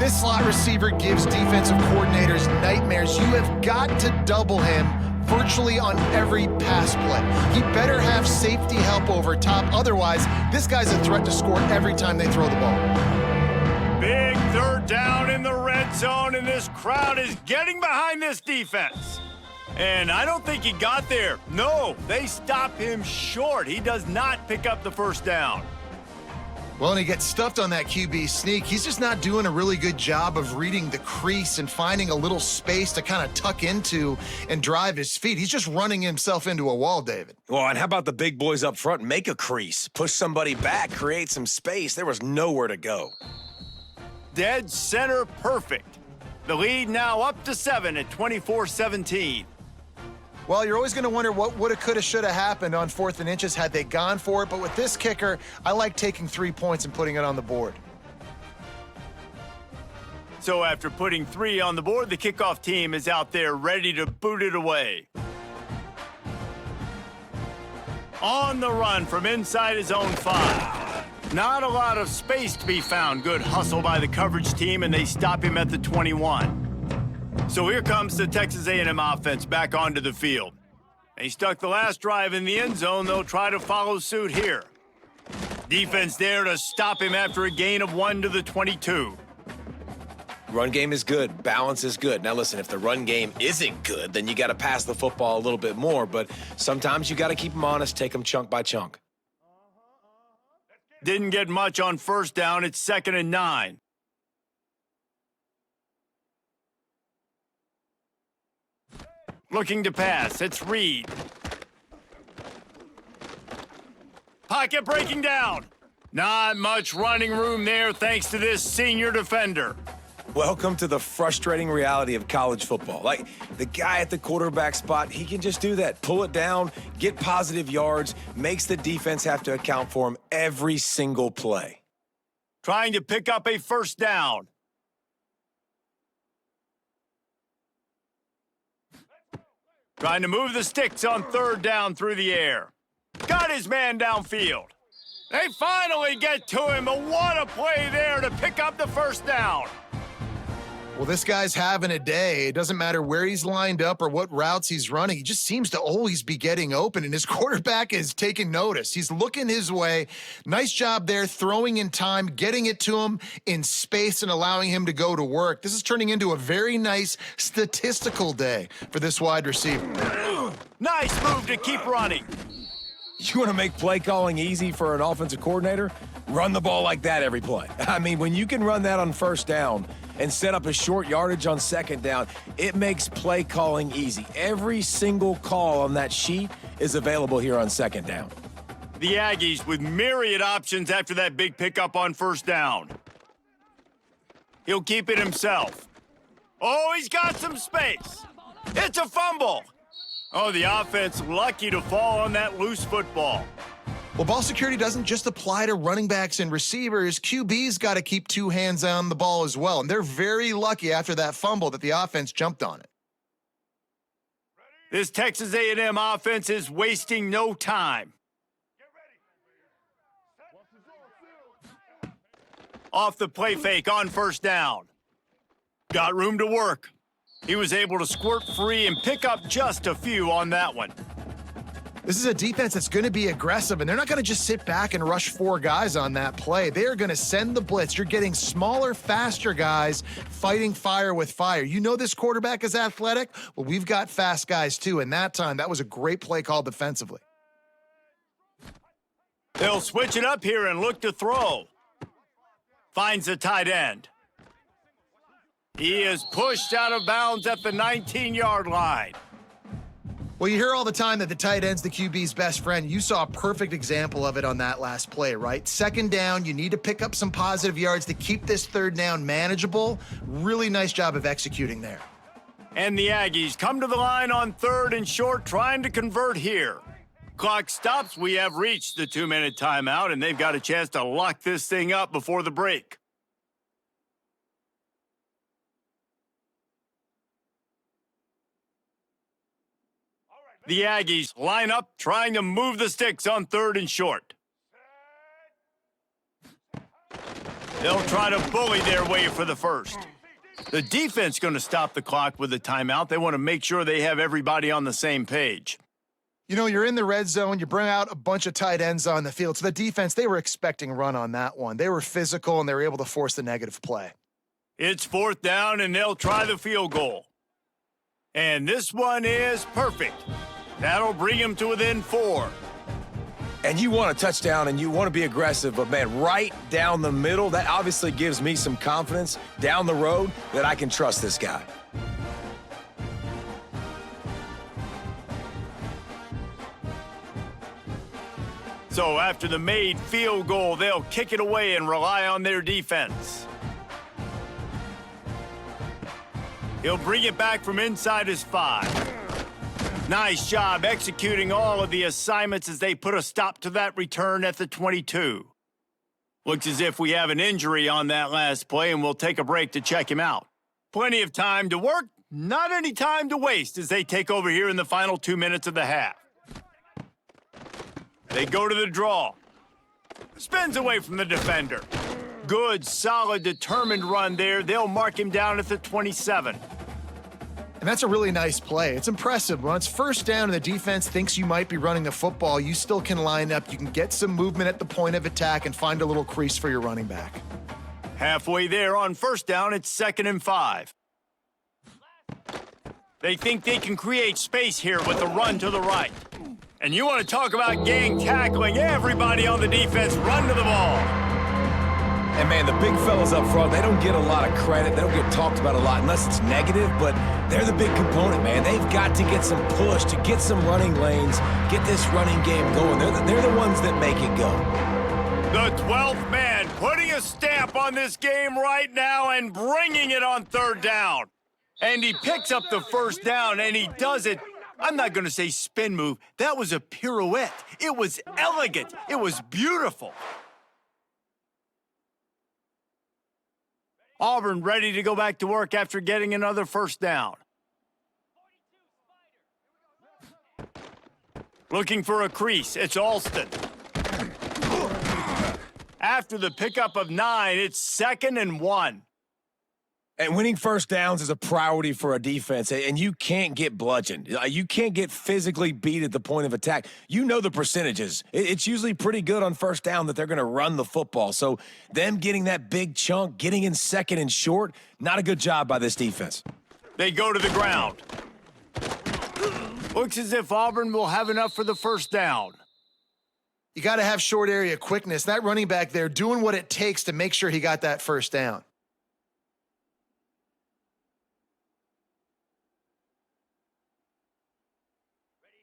This slot receiver gives defensive coordinators nightmares. You have got to double him virtually on every pass play. He better have safety help over top. Otherwise, this guy's a threat to score every time they throw the ball. Big 3rd down in the red zone, and this crowd is getting behind this defense. And I don't think he got there. No, they stop him short. He does not pick up the 1st down. Well, and he gets stuffed on that QB sneak. He's just not doing a really good job of reading the crease and finding a little space to kind of tuck into and drive his feet. He's just running himself into a wall, David. Well, and how about the big boys up front? Make a crease, push somebody back, create some space. There was nowhere to go. Dead center perfect. The lead now up to 7 at 24-17. Well, you're always going to wonder what woulda, coulda, shoulda happened on 4th and inches had they gone for it. But with this kicker, I like taking 3 points and putting it on the board. So after putting 3 on the board, the kickoff team is out there ready to boot it away. On the run from inside his own 5. Not a lot of space to be found. Good hustle by the coverage team, and they stop him at the 21. So here comes the Texas A&M offense back onto the field. They stuck the last drive in the end zone. They'll try to follow suit here. Defense there to stop him after a gain of 1 to the 22. Run game is good. Balance is good. Now, listen, if the run game isn't good, then you got to pass the football a little bit more. But sometimes you got to keep them honest, take them chunk by chunk. Didn't get much on 1st down. It's 2nd and 9. Looking to pass. It's Reed. Pocket breaking down. Not much running room there thanks to this senior defender. Welcome to the frustrating reality of college football. Like, the guy at the quarterback spot, he can just do that. Pull it down, get positive yards, makes the defense have to account for him every single play. Trying to pick up a 1st down. Trying to move the sticks on 3rd down through the air. Got his man downfield. They finally get to him, but what a play there to pick up the 1st down. Well, this guy's having a day. It doesn't matter where he's lined up or what routes he's running. He just seems to always be getting open, and his quarterback is taking notice. He's looking his way. Nice job there, throwing in time, getting it to him in space and allowing him to go to work. This is turning into a very nice statistical day for this wide receiver. Nice move to keep running. You want to make play calling easy for an offensive coordinator? Run the ball like that every play. I mean, when you can run that on first down and set up a short yardage on second down, it makes play calling easy. Every single call on that sheet is available here on second down. The Aggies with myriad options after that big pickup on first down. He'll keep it himself. Oh, he's got some space. It's a fumble. Oh, the offense lucky to fall on that loose football. Well, ball security doesn't just apply to running backs and receivers. QB's got to keep two hands on the ball as well, and they're very lucky after that fumble that the offense jumped on it. This Texas A&M offense is wasting no time. Off the play fake on first down. Got room to work. He was able to squirt free and pick up just a few on that one. This is a defense that's going to be aggressive, and they're not going to just sit back and rush four guys on that play. They are going to send the blitz. You're getting smaller, faster guys fighting fire with fire. You know this quarterback is athletic? Well, we've got fast guys too, and that time, that was a great play call defensively. They'll switch it up here and look to throw. Finds the tight end. He is pushed out of bounds at the 19-yard line. Well, you hear all the time that the tight end's the QB's best friend. You saw a perfect example of it on that last play, right? Second down, you need to pick up some positive yards to keep this third down manageable. Really nice job of executing there. And the Aggies come to the line on third and short, trying to convert here. Clock stops. We have reached the 2-minute timeout, and they've got a chance to lock this thing up before the break. The Aggies line up, trying to move the sticks on third and short. They'll try to bully their way for the first. The defense going to stop the clock with a timeout. They want to make sure they have everybody on the same page. You know, you're in the red zone. You bring out a bunch of tight ends on the field. So the defense, they were expecting a run on that one. They were physical, and they were able to force the negative play. It's fourth down, and they'll try the field goal. And this one is perfect. That'll bring him to within 4. And you want a touchdown, and you want to be aggressive, but, man, right down the middle, that obviously gives me some confidence down the road that I can trust this guy. So after the made field goal, they'll kick it away and rely on their defense. He'll bring it back from inside his 5. Nice job executing all of the assignments as they put a stop to that return at the 22. Looks as if we have an injury on that last play, and we'll take a break to check him out. Plenty of time to work, not any time to waste as they take over here in the final 2 minutes of the half. They go to the draw. Spins away from the defender. Good, solid, determined run there. They'll mark him down at the 27. And that's a really nice play. It's impressive. When it's first down and the defense thinks you might be running the football, you still can line up. You can get some movement at the point of attack and find a little crease for your running back. Halfway there on first down, it's 2nd and 5. They think they can create space here with the run to the right. And you want to talk about gang tackling. Everybody on the defense run to the ball. And, man, the big fellas up front, they don't get a lot of credit. They don't get talked about a lot unless it's negative, but they're the big component, man. They've got to get some push, to get some running lanes, get this running game going. They're the ones that make it go. The 12th man putting a stamp on this game right now and bringing it on third down. And he picks up the first down, and he does it. I'm not going to say spin move. That was a pirouette. It was elegant. It was beautiful. Auburn ready to go back to work after getting another first down. Looking for a crease. It's Alston. After the pickup of 9, it's 2nd and 1. And winning first downs is a priority for a defense, and you can't get bludgeoned. You can't get physically beat at the point of attack. You know the percentages. It's usually pretty good on first down that they're going to run the football. So them getting that big chunk, getting in second and short, not a good job by this defense. They go to the ground. Looks as if Auburn will have enough for the first down. You got to have short area quickness. That running back there doing what it takes to make sure he got that first down.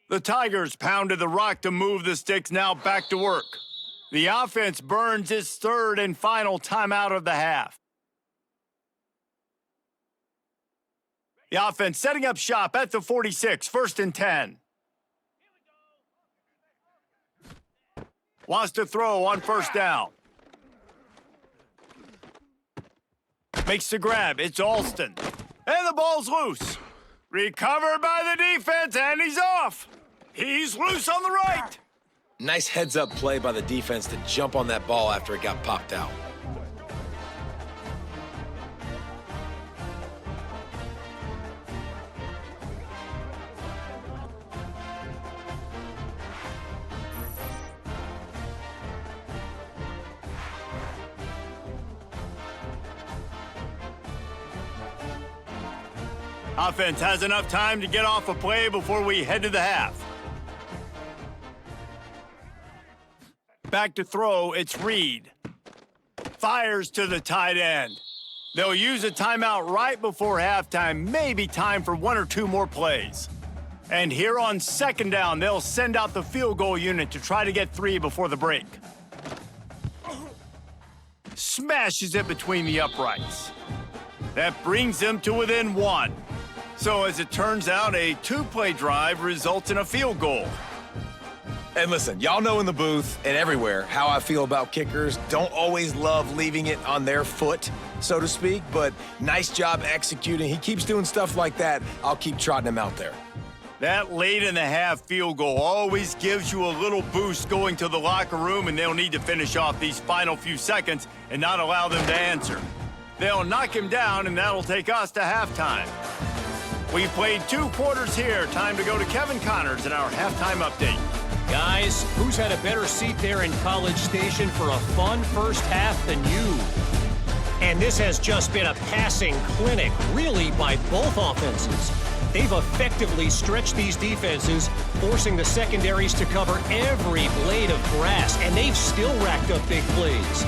The Tigers pounded the rock to move the sticks, now back to work. The offense burns its third and final timeout of the half. The offense setting up shop at the 46, 1st and 10. Wants to throw on first down. Makes the grab, it's Alston. And the ball's loose. Recovered by the defense, and he's off. He's loose on the right. Nice heads-up play by the defense to jump on that ball after it got popped out. Offense has enough time to get off a play before we head to the half. Back to throw, it's Reed. Fires to the tight end. They'll use a timeout right before halftime, maybe time for 1 or 2 more plays. And here on second down, they'll send out the field goal unit to try to get 3 before the break. Smashes it between the uprights. That brings them to within 1. So as it turns out, a 2-play drive results in a field goal. And listen, y'all know in the booth and everywhere how I feel about kickers. Don't always love leaving it on their foot, so to speak, but nice job executing. He keeps doing stuff like that. I'll keep trotting him out there. That late in the half field goal always gives you a little boost going to the locker room, and they'll need to finish off these final few seconds and not allow them to answer. They'll knock him down, and that'll take us to halftime. We've played 2 quarters here. Time to go to Kevin Connors in our halftime update. Guys, who's had a better seat there in College Station for a fun first half than you? And this has just been a passing clinic, really, by both offenses. They've effectively stretched these defenses, forcing the secondaries to cover every blade of grass, and they've still racked up big plays.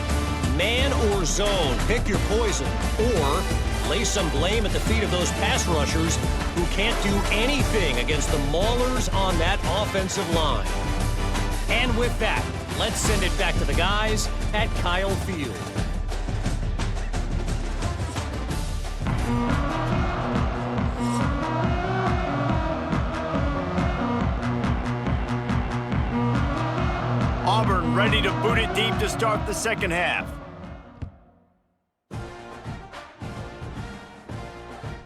Man or zone, pick your poison, or lay some blame at the feet of those pass rushers who can't do anything against the maulers on that offensive line. And with that, let's send it back to the guys at Kyle Field. Auburn ready to boot it deep to start the second half.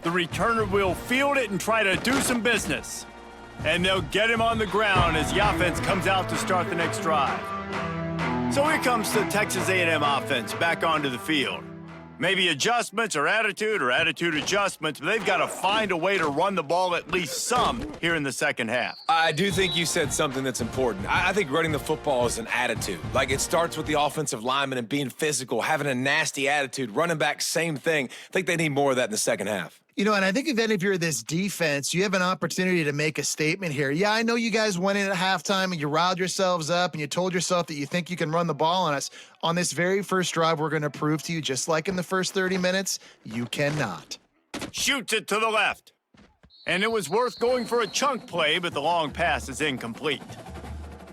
The returner will field it and try to do some business. And they'll get him on the ground as the offense comes out to start the next drive. So here comes the Texas A&M offense back onto the field. Maybe adjustments or attitude adjustments, but they've got to find a way to run the ball at least some here in the second half. I do think you said something that's important. I think running the football is an attitude. Like, it starts with the offensive lineman and being physical, having a nasty attitude. Running back, same thing. I think they need more of that in the second half. You know, and I think if you're this defense, you have an opportunity to make a statement here. Yeah, I know you guys went in at halftime and you riled yourselves up and you told yourself that you think you can run the ball on us. On this very first drive, we're going to prove to you, just like in the first 30 minutes, you cannot. Shoots it to the left. And it was worth going for a chunk play, but the long pass is incomplete.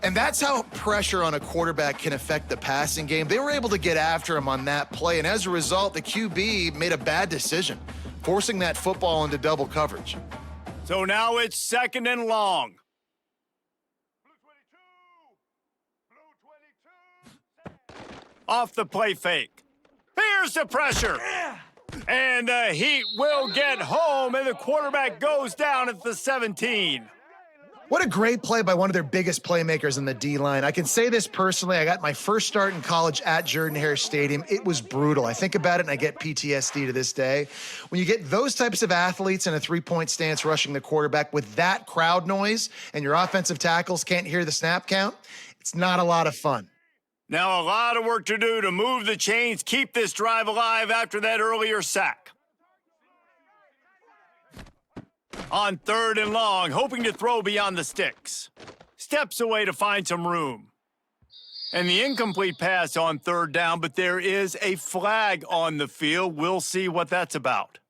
And that's how pressure on a quarterback can affect the passing game. They were able to get after him on that play, and as a result, the QB made a bad decision, forcing that football into double coverage. So now it's second and long. Off the play fake. Here's the pressure. And the heat will get home, and the quarterback goes down at the 17. What a great play by one of their biggest playmakers in the D-line. I can say this personally. I got my first start in college at Jordan-Hare Stadium. It was brutal. I think about it and I get PTSD to this day. When you get those types of athletes in a three-point stance rushing the quarterback with that crowd noise and your offensive tackles can't hear the snap count, it's not a lot of fun. Now a lot of work to do to move the chains, keep this drive alive after that earlier sack. On 3rd and long, hoping to throw beyond the sticks. Steps away to find some room. And the incomplete pass on 3rd down, but there is a flag on the field. We'll see what that's about.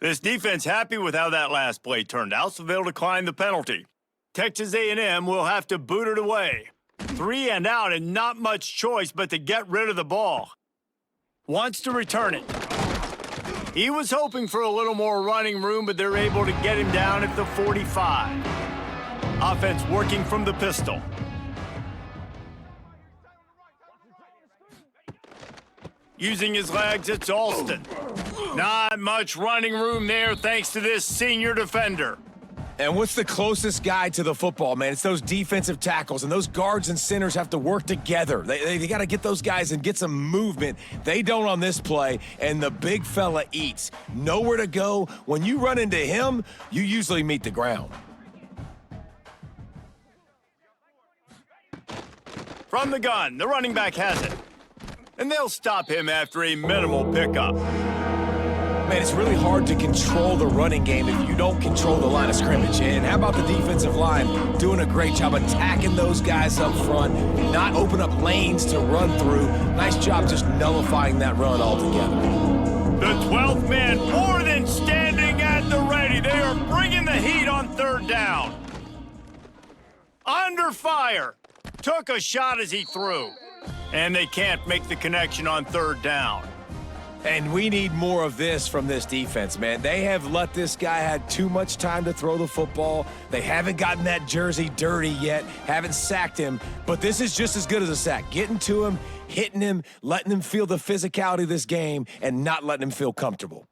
This defense happy with how that last play turned out, so they'll decline the penalty. Texas A&M will have to boot it away. 3 and out and not much choice but to get rid of the ball. Wants to return it. He was hoping for a little more running room, but they're able to get him down at the 45. Offense working from the pistol. Using his legs, it's Alston. Not much running room there thanks to this senior defender. And what's the closest guy to the football, man? It's those defensive tackles, and those guards and centers have to work together. They got to get those guys and get some movement. They don't on this play, and the big fella eats. Nowhere to go. When you run into him, you usually meet the ground. From the gun, the running back has it. And they'll stop him after a minimal pickup. Man, it's really hard to control the running game if you don't control the line of scrimmage. And how about the defensive line doing a great job attacking those guys up front, not open up lanes to run through. Nice job just nullifying that run altogether. The 12th man more than standing at the ready. They are bringing the heat on 3rd down. Under fire. Took a shot as he threw. And they can't make the connection on 3rd down. And we need more of this from this defense, man. They have let this guy have too much time to throw the football. They haven't gotten that jersey dirty yet, haven't sacked him, but this is just as good as a sack. Getting to him, hitting him, letting him feel the physicality of this game, and not letting him feel comfortable.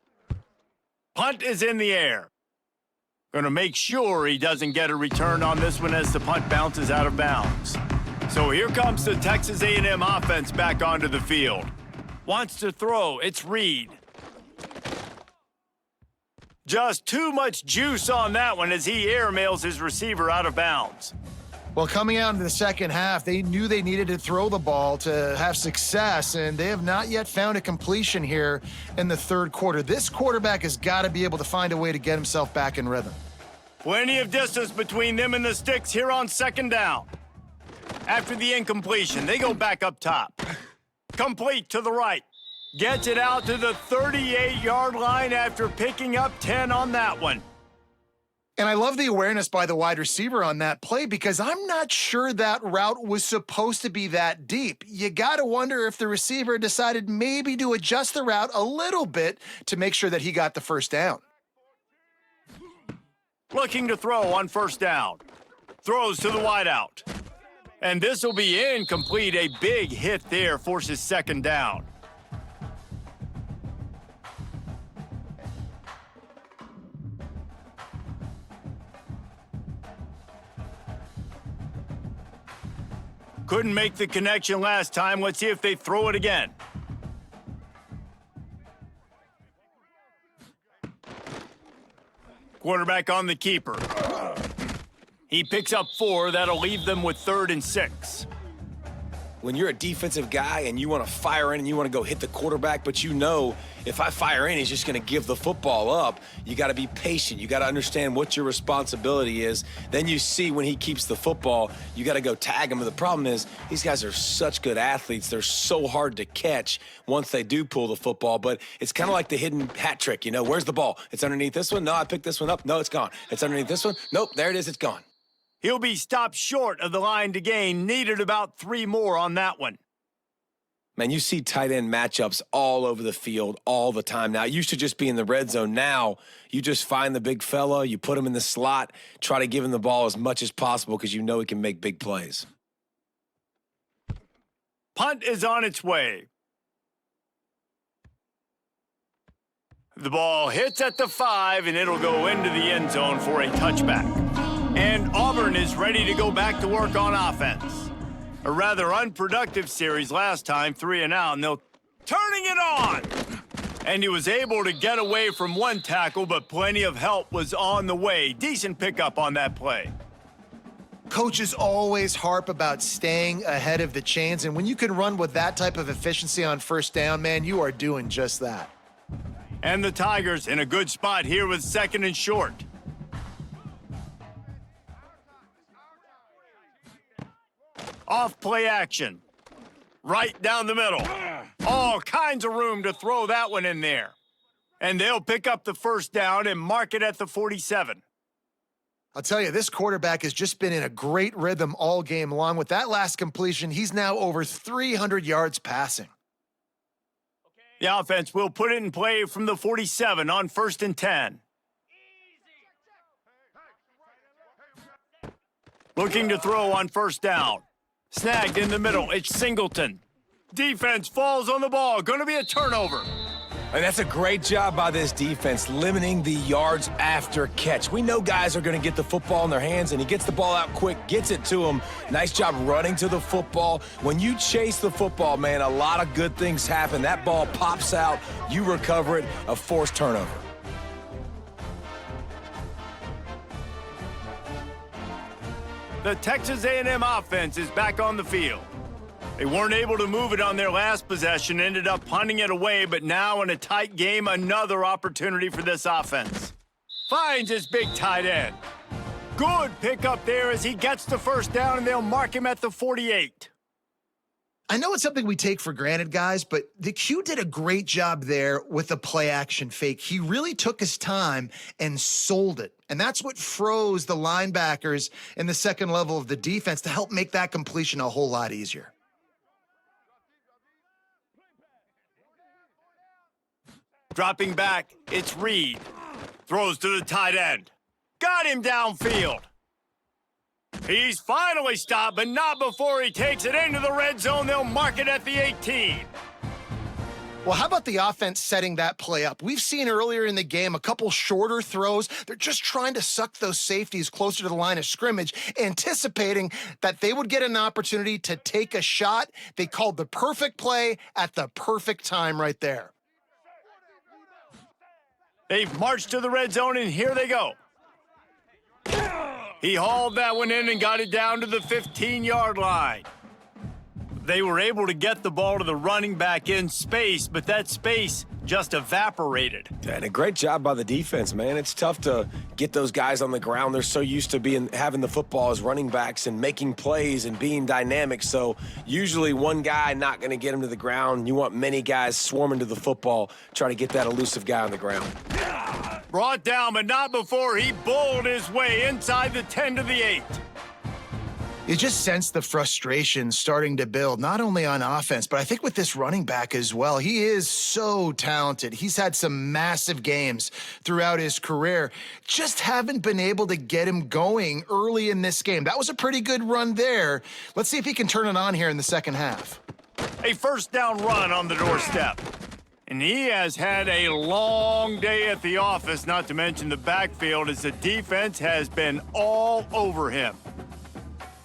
Punt is in the air. Going to make sure he doesn't get a return on this one as the punt bounces out of bounds. So here comes the Texas A&M offense back onto the field. Wants to throw, it's Reed. Just too much juice on that one as he airmails his receiver out of bounds. Well, coming out into the second half, they knew they needed to throw the ball to have success, and they have not yet found a completion here in the 3rd quarter. This quarterback has got to be able to find a way to get himself back in rhythm. Plenty of distance between them and the sticks here on 2nd down. After the incompletion, they go back up top. Complete to the right. Gets it out to the 38-yard line after picking up 10 on that one. And I love the awareness by the wide receiver on that play because I'm not sure that route was supposed to be that deep. You got to wonder if the receiver decided maybe to adjust the route a little bit to make sure that he got the 1st down. Looking to throw on 1st down. Throws to the wideout. And this will be incomplete. A big hit there forces 2nd down. Couldn't make the connection last time. Let's see if they throw it again. Quarterback on the keeper. He picks up 4. That'll leave them with 3rd and 6. When you're a defensive guy and you want to fire in and you want to go hit the quarterback, but you know if I fire in, he's just going to give the football up, you got to be patient. You got to understand what your responsibility is. Then you see when he keeps the football, you got to go tag him. But the problem is these guys are such good athletes. They're so hard to catch once they do pull the football. But it's kind of like the hidden hat trick. You know, where's the ball? It's underneath this one. No, I picked this one up. No, it's gone. It's underneath this one. Nope, there it is. It's gone. He'll be stopped short of the line to gain. Needed about 3 more on that one. Man, you see tight end matchups all over the field all the time now. It used to just be in the red zone. Now you just find the big fella, you put him in the slot, try to give him the ball as much as possible because you know he can make big plays. Punt is on its way. The ball hits at the 5, and it'll go into the end zone for a touchback. And Auburn is ready to go back to work on offense. A rather unproductive series last time, 3 and out, and they'll turning it on. And he was able to get away from one tackle, but plenty of help was on the way. Decent pickup on that play. Coaches always harp about staying ahead of the chains, and when you can run with that type of efficiency on first down, man, you are doing just that. And the Tigers in a good spot here with 2nd and short. Off play action. Right down the middle. All kinds of room to throw that one in there. And they'll pick up the first down and mark it at the 47. I'll tell you, this quarterback has just been in a great rhythm all game long. With that last completion, he's now over 300 yards passing. The offense will put it in play from the 47 on 1st and 10. Looking to throw on first down. Snagged in the middle. It's Singleton. Defense falls on the ball. Going to be a turnover. And that's a great job by this defense, limiting the yards after catch. We know guys are going to get the football in their hands, and he gets the ball out quick, gets it to him. Nice job running to the football. When you chase the football, man, a lot of good things happen. That ball pops out, you recover it, a forced turnover. The Texas A&M offense is back on the field. They weren't able to move it on their last possession, ended up punting it away, but now in a tight game, another opportunity for this offense. Finds his big tight end. Good pickup there as he gets the first down, and they'll mark him at the 48. I know it's something we take for granted, guys, but the Q did a great job there with the play-action fake. He really took his time and sold it, and that's what froze the linebackers in the second level of the defense to help make that completion a whole lot easier. Dropping back, it's Reed. Throws to the tight end. Got him downfield. He's finally stopped, but not before he takes it into the red zone. They'll mark it at the 18. Well, how about the offense setting that play up? We've seen earlier in the game a couple shorter throws. They're just trying to suck those safeties closer to the line of scrimmage, anticipating that they would get an opportunity to take a shot. They called the perfect play at the perfect time right there. They've marched to the red zone, and here they go. He hauled that one in and got it down to the 15-yard line. They were able to get the ball to the running back in space, but that space just evaporated. And a great job by the defense, man. It's tough to get those guys on the ground. They're so used to having the football as running backs and making plays and being dynamic. So usually one guy not going to get him to the ground. You want many guys swarming to the football, trying to get that elusive guy on the ground. Brought down, but not before he bowled his way inside the 10 to the 8. You just sense the frustration starting to build, not only on offense, but I think with this running back as well. He is so talented. He's had some massive games throughout his career. Just haven't been able to get him going early in this game. That was a pretty good run there. Let's see if he can turn it on here in the second half. A first down run on the doorstep. And he has had a long day at the office, not to mention the backfield, as the defense has been all over him.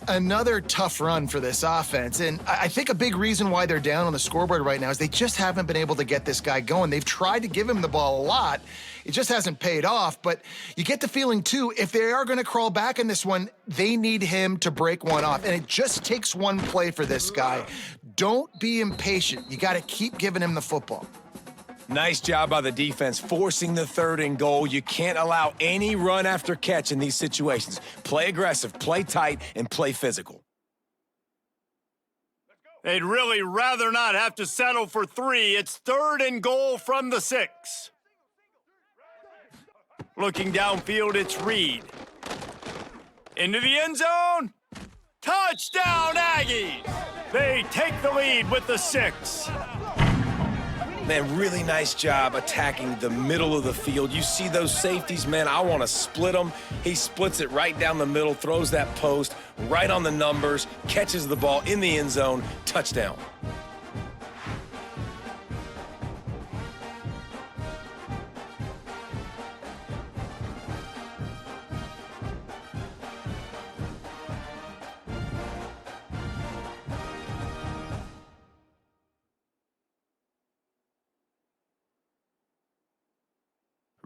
Another tough run for this offense, and I think a big reason why they're down on the scoreboard right now is they just haven't been able to get this guy going. They've tried to give him the ball a lot. It just hasn't paid off, but you get the feeling, too, if they are going to crawl back in this one, they need him to break one off, and it just takes one play for this guy. Don't be impatient. You got to keep giving him the football. Nice job by the defense, forcing the 3rd and goal. You can't allow any run after catch in these situations. Play aggressive, play tight, and play physical. They'd really rather not have to settle for 3. It's 3rd and goal from the 6. Looking downfield, it's Reed. Into the end zone. Touchdown, Aggies! They take the lead with the 6. Man, really nice job attacking the middle of the field. You see those safeties, man, I want to split them. He splits it right down the middle, throws that post right on the numbers, catches the ball in the end zone, touchdown.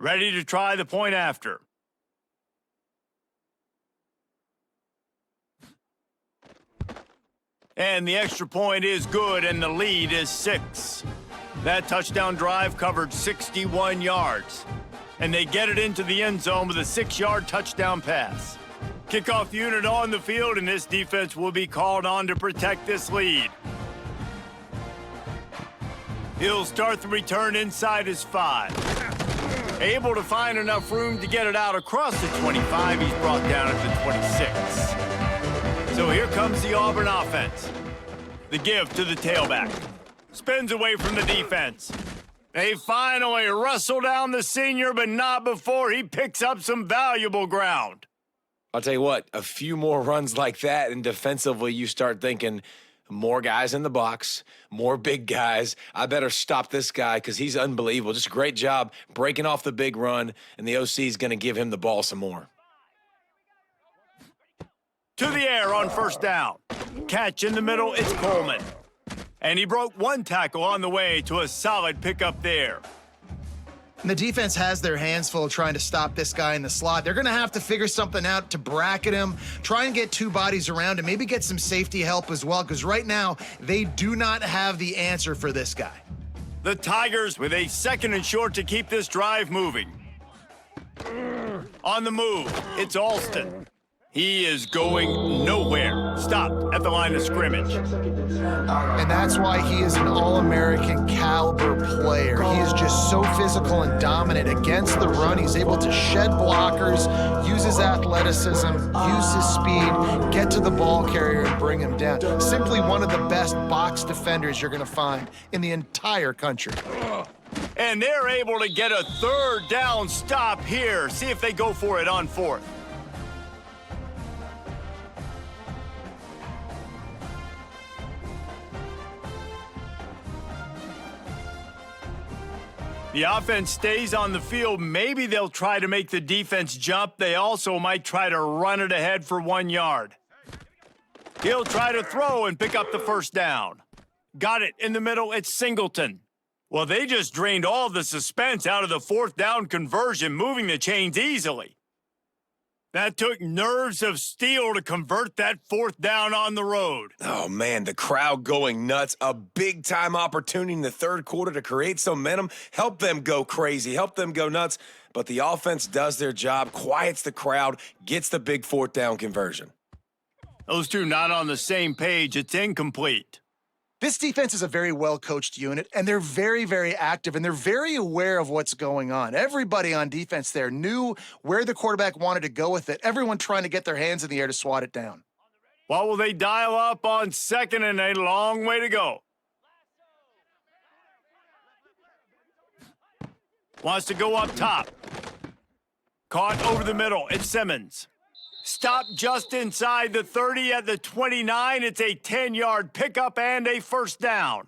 Ready to try the point after. And the extra point is good, and the lead is 6. That touchdown drive covered 61 yards. And they get it into the end zone with a 6-yard touchdown pass. Kickoff unit on the field, and this defense will be called on to protect this lead. He'll start the return inside his 5. Able to find enough room to get it out across the 25. He's brought down at the 26. So here comes the Auburn offense. The give to the tailback. Spins away from the defense. They finally wrestle down the senior, but not before he picks up some valuable ground. I'll tell you what, a few more runs like that, and defensively you start thinking, more guys in the box, more big guys. I better stop this guy because he's unbelievable. Just a great job breaking off the big run, and the OC is going to give him the ball some more. To the air on first down. Catch in the middle, it's Coleman. And he broke one tackle on the way to a solid pickup there. And the defense has their hands full trying to stop this guy in the slot. They're going to have to figure something out to bracket him, try and get 2 bodies around him, maybe get some safety help as well, because right now they do not have the answer for this guy. The Tigers with a 2nd and short to keep this drive moving. On the move, it's Alston. He is going nowhere. Stopped at the line of scrimmage. And that's why he is an All-American caliber player. He is just so physical and dominant against the run. He's able to shed blockers, use his athleticism, use his speed, get to the ball carrier and bring him down. Simply one of the best box defenders you're going to find in the entire country. And they're able to get a 3rd down stop here. See if they go for it on 4th. The offense stays on the field. Maybe they'll try to make the defense jump. They also might try to run it ahead for 1 yard. He'll try to throw and pick up the 1st down. Got it in the middle. It's Singleton. Well, they just drained all the suspense out of the 4th down conversion, moving the chains easily. That took nerves of steel to convert that 4th down on the road. Oh, man, the crowd going nuts. A big-time opportunity in the 3rd quarter to create some momentum, help them go crazy, help them go nuts. But the offense does their job, quiets the crowd, gets the big 4th down conversion. Those two not on the same page. It's incomplete. This defense is a very well-coached unit, and they're very, very active, and they're very aware of what's going on. Everybody on defense there knew where the quarterback wanted to go with it. Everyone trying to get their hands in the air to swat it down. What will they dial up on 2nd and a long way to go? Wants to go up top. Caught over the middle. It's Simmons. Stopped just inside the 30 at the 29. It's a 10-yard pickup and a 1st down.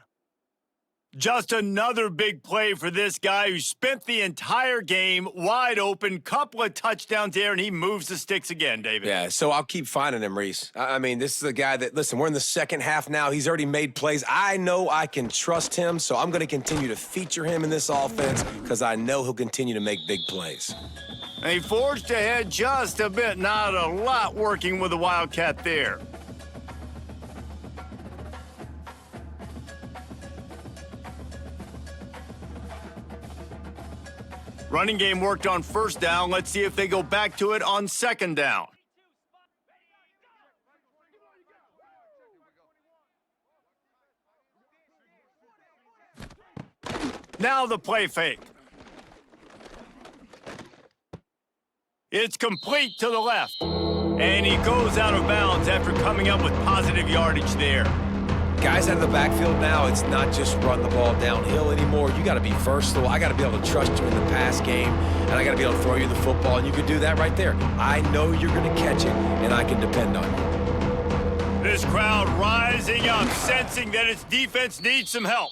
Just another big play for this guy who spent the entire game wide open. Couple of touchdowns there, and he moves the sticks again, David. Yeah, so I'll keep finding him, Reese. I mean, this is a guy that, listen, we're in the 2nd half now. He's already made plays. I know I can trust him, so I'm going to continue to feature him in this offense because I know he'll continue to make big plays. They forged ahead just a bit. Not a lot working with the Wildcat there. Running game worked on 1st down. Let's see if they go back to it on 2nd down. Now the play fake. It's complete to the left. And he goes out of bounds after coming up with positive yardage there. Guys out of the backfield now, it's not just run the ball downhill anymore. You got to be versatile. I got to be able to trust you in the pass game, and I got to be able to throw you the football, and you can do that right there. I know you're going to catch it, and I can depend on you. This crowd rising up, sensing that its defense needs some help.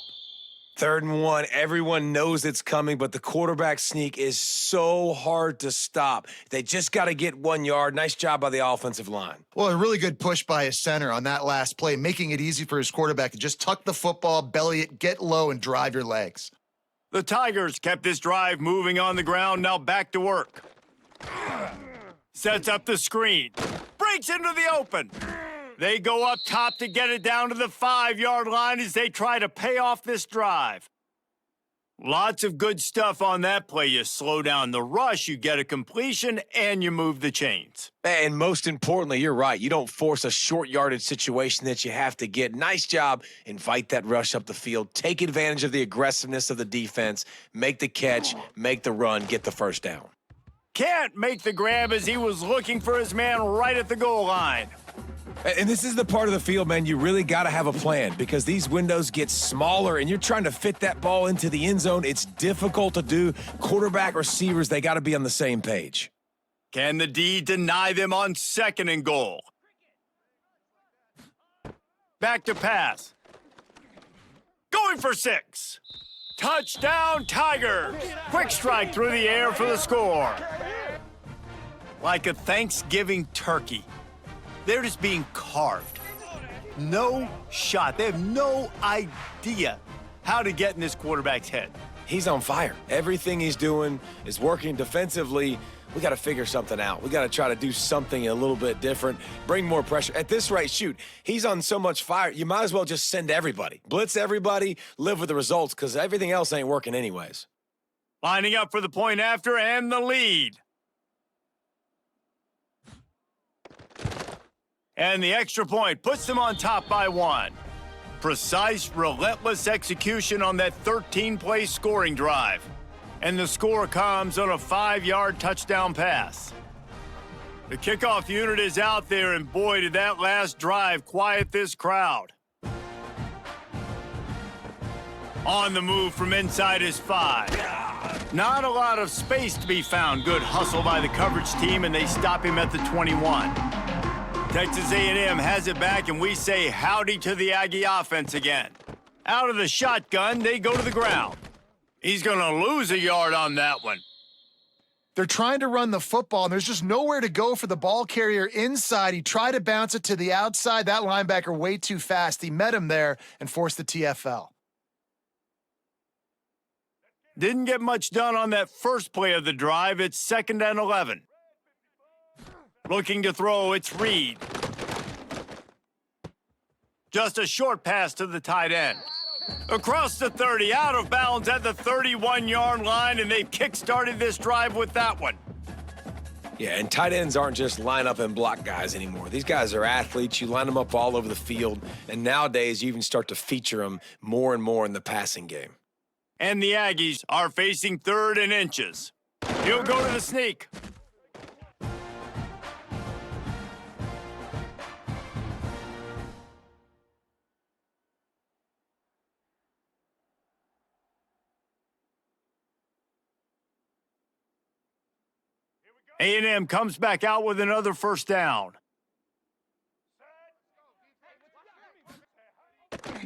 3rd and 1, everyone knows it's coming, but the quarterback sneak is so hard to stop. They just got to get 1 yard. Nice job by the offensive line. Well, a really good push by his center on that last play, making it easy for his quarterback to just tuck the football, belly it, get low, and drive your legs. The Tigers kept this drive moving on the ground, now back to work. Sets up the screen. Breaks into the open. They go up top to get it down to the 5-yard line as they try to pay off this drive. Lots of good stuff on that play. You slow down the rush, you get a completion, and you move the chains. And most importantly, you're right. You don't force a short yardage situation that you have to get. Nice job. Invite that rush up the field. Take advantage of the aggressiveness of the defense. Make the catch, make the run, get the first down. Can't make the grab as he was looking for his man right at the goal line. And this is the part of the field, man, you really got to have a plan because these windows get smaller and you're trying to fit that ball into the end zone. It's difficult to do. Quarterback, receivers, they got to be on the same page. Can the D deny them on 2nd and goal? Back to pass. Going for 6. Touchdown, Tigers! Quick strike through the air for the score. Like a Thanksgiving turkey. They're just being carved. No shot. They have no idea how to get in this quarterback's head. He's on fire. Everything he's doing is working defensively. We got to figure something out. We got to try to do something a little bit different, bring more pressure. At this rate, shoot, he's on so much fire, you might as well just send everybody. Blitz everybody, live with the results, because everything else ain't working anyways. Lining up for the point after and the lead. And the extra point puts them on top by 1. Precise, relentless execution on that 13-play scoring drive. And the score comes on a 5-yard touchdown pass. The kickoff unit is out there, and boy, did that last drive quiet this crowd. On the move from inside his 5. Not a lot of space to be found. Good hustle by the coverage team, and they stop him at the 21. Texas A&M has it back, and we say howdy to the Aggie offense again. Out of the shotgun, they go to the ground. He's going to lose a yard on that one. They're trying to run the football, and there's just nowhere to go for the ball carrier inside. He tried to bounce it to the outside. That linebacker way too fast. He met him there and forced the TFL. Didn't get much done on that first play of the drive. It's 2nd and 11. Looking to throw, it's Reed. Just a short pass to the tight end. Across the 30, out of bounds at the 31-yard line, and they've kick-started this drive with that one. Yeah, and tight ends aren't just line up and block guys anymore. These guys are athletes. You line them up all over the field, and nowadays you even start to feature them more and more in the passing game. And the Aggies are facing 3rd and inches. He'll go to the sneak. A&M comes back out with another first down.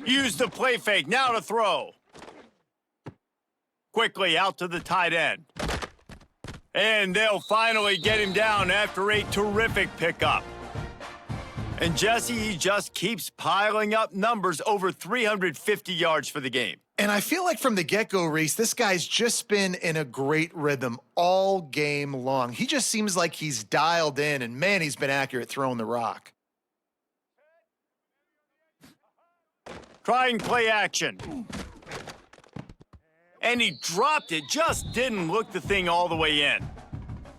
Use the play fake, now to throw. Quickly out to the tight end. And they'll finally get him down after a terrific pickup. And Jesse, he just keeps piling up numbers, over 350 yards for the game. And I feel like from the get-go, Reese, this guy's just been in a great rhythm all game long. He just seems like he's dialed in, and man, he's been accurate throwing the rock. Trying play action. And he dropped it, just didn't look the thing all the way in.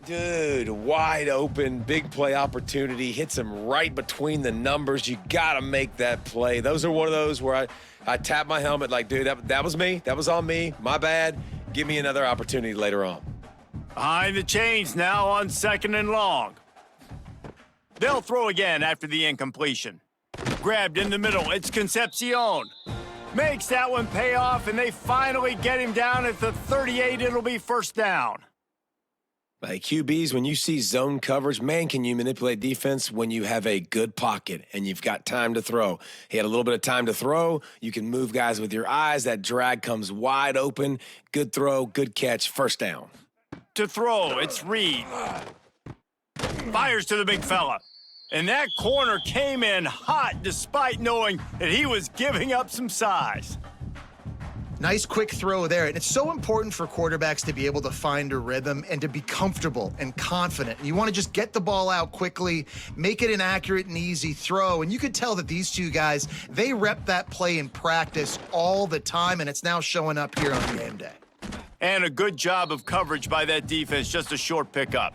Dude, wide open, big play opportunity, hits him right between the numbers. You got to make that play. Those are one of those where I tap my helmet like, dude, that was me. That was on me. My bad. Give me another opportunity later on. Behind the chains now on 2nd and long. They'll throw again after the incompletion. Grabbed in the middle. It's Concepcion. Makes that one pay off, and they finally get him down at the 38. It'll be first down. Hey, QBs, when you see zone coverage, man, can you manipulate defense when you have a good pocket and you've got time to throw. He had a little bit of time to throw. You can move guys with your eyes. That drag comes wide open. Good throw, good catch, first down. To throw, it's Reed. Fires to the big fella. And that corner came in hot despite knowing that he was giving up some size. Nice quick throw there. And it's so important for quarterbacks to be able to find a rhythm and to be comfortable and confident. And you want to just get the ball out quickly, make it an accurate and easy throw. And you could tell that these two guys, they rep that play in practice all the time, and it's now showing up here on game day. And a good job of coverage by that defense, just a short pickup.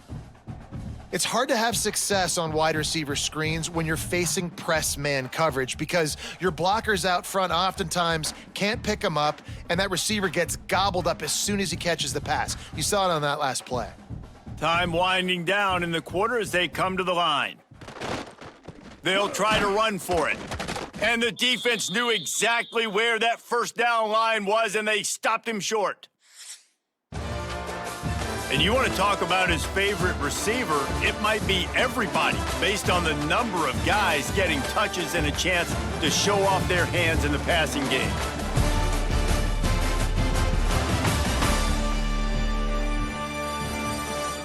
It's hard to have success on wide receiver screens when you're facing press man coverage because your blockers out front oftentimes can't pick them up, and that receiver gets gobbled up as soon as he catches the pass. You saw it on that last play. Time winding down in the quarter as they come to the line. They'll try to run for it. And the defense knew exactly where that first down line was, and they stopped him short. And you want to talk about his favorite receiver, it might be everybody based on the number of guys getting touches and a chance to show off their hands in the passing game.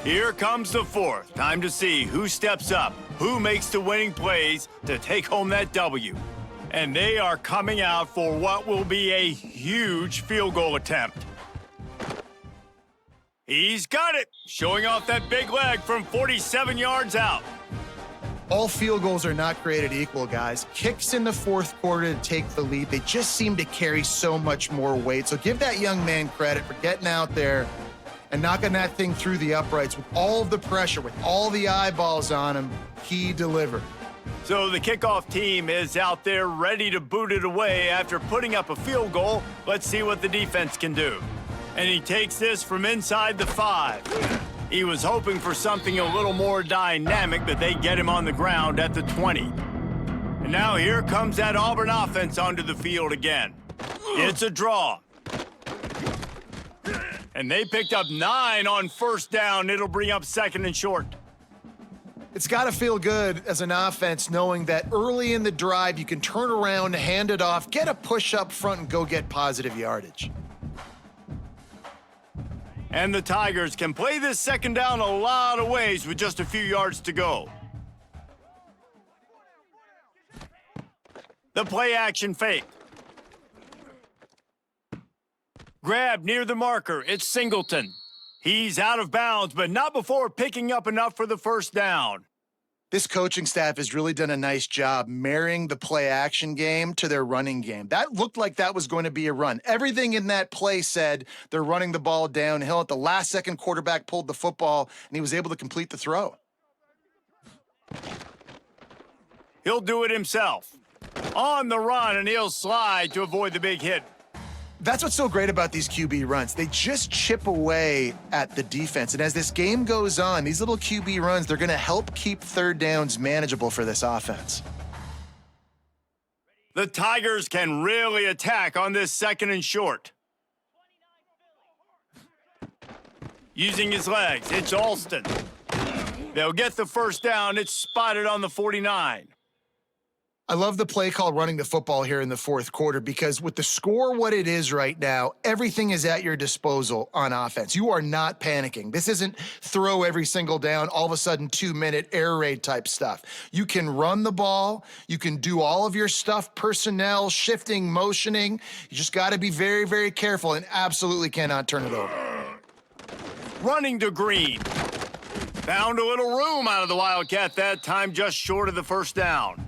Here comes the fourth. Time to see who steps up, who makes the winning plays to take home that W. And they are coming out for what will be a huge field goal attempt. He's got it, showing off that big leg from 47 yards out. All field goals are not created equal, guys. Kicks in the fourth quarter to take the lead, they just seem to carry so much more weight. So give that young man credit for getting out there and knocking that thing through the uprights with all of the pressure, with all the eyeballs on him. He delivered. So the kickoff team is out there ready to boot it away after putting up a field goal. Let's see what the defense can do. And he takes this from inside the 5. He was hoping for something a little more dynamic, but they get him on the ground at the 20. And now here comes that Auburn offense onto the field again. It's a draw. And they picked up 9 on first down. It'll bring up second and short. It's got to feel good as an offense knowing that early in the drive you can turn around, hand it off, get a push up front, and go get positive yardage. And the Tigers can play this second down a lot of ways with just a few yards to go. The play action fake. Grab near the marker, it's Singleton. He's out of bounds, but not before picking up enough for the first down. This coaching staff has really done a nice job marrying the play action game to their running game. That looked like that was going to be a run. Everything in that play said they're running the ball downhill. At the last second, quarterback pulled the football, and he was able to complete the throw. He'll do it himself. On the run, and he'll slide to avoid the big hit. That's what's so great about these QB runs. They just chip away at the defense. And as this game goes on, these little QB runs, they're going to help keep third downs manageable for this offense. The Tigers can really attack on this second and short. Using his legs, it's Alston. They'll get the first down. It's spotted on the 49. I love the play call running the football here in the fourth quarter because with the score what it is right now, everything is at your disposal on offense. You are not panicking. This isn't throw every single down, all of a sudden 2-minute air raid type stuff. You can run the ball. You can do all of your stuff, personnel, shifting, motioning. You just got to be very, very careful and absolutely cannot turn it over. Running to Green. Found a little room out of the Wildcat that time, just short of the first down.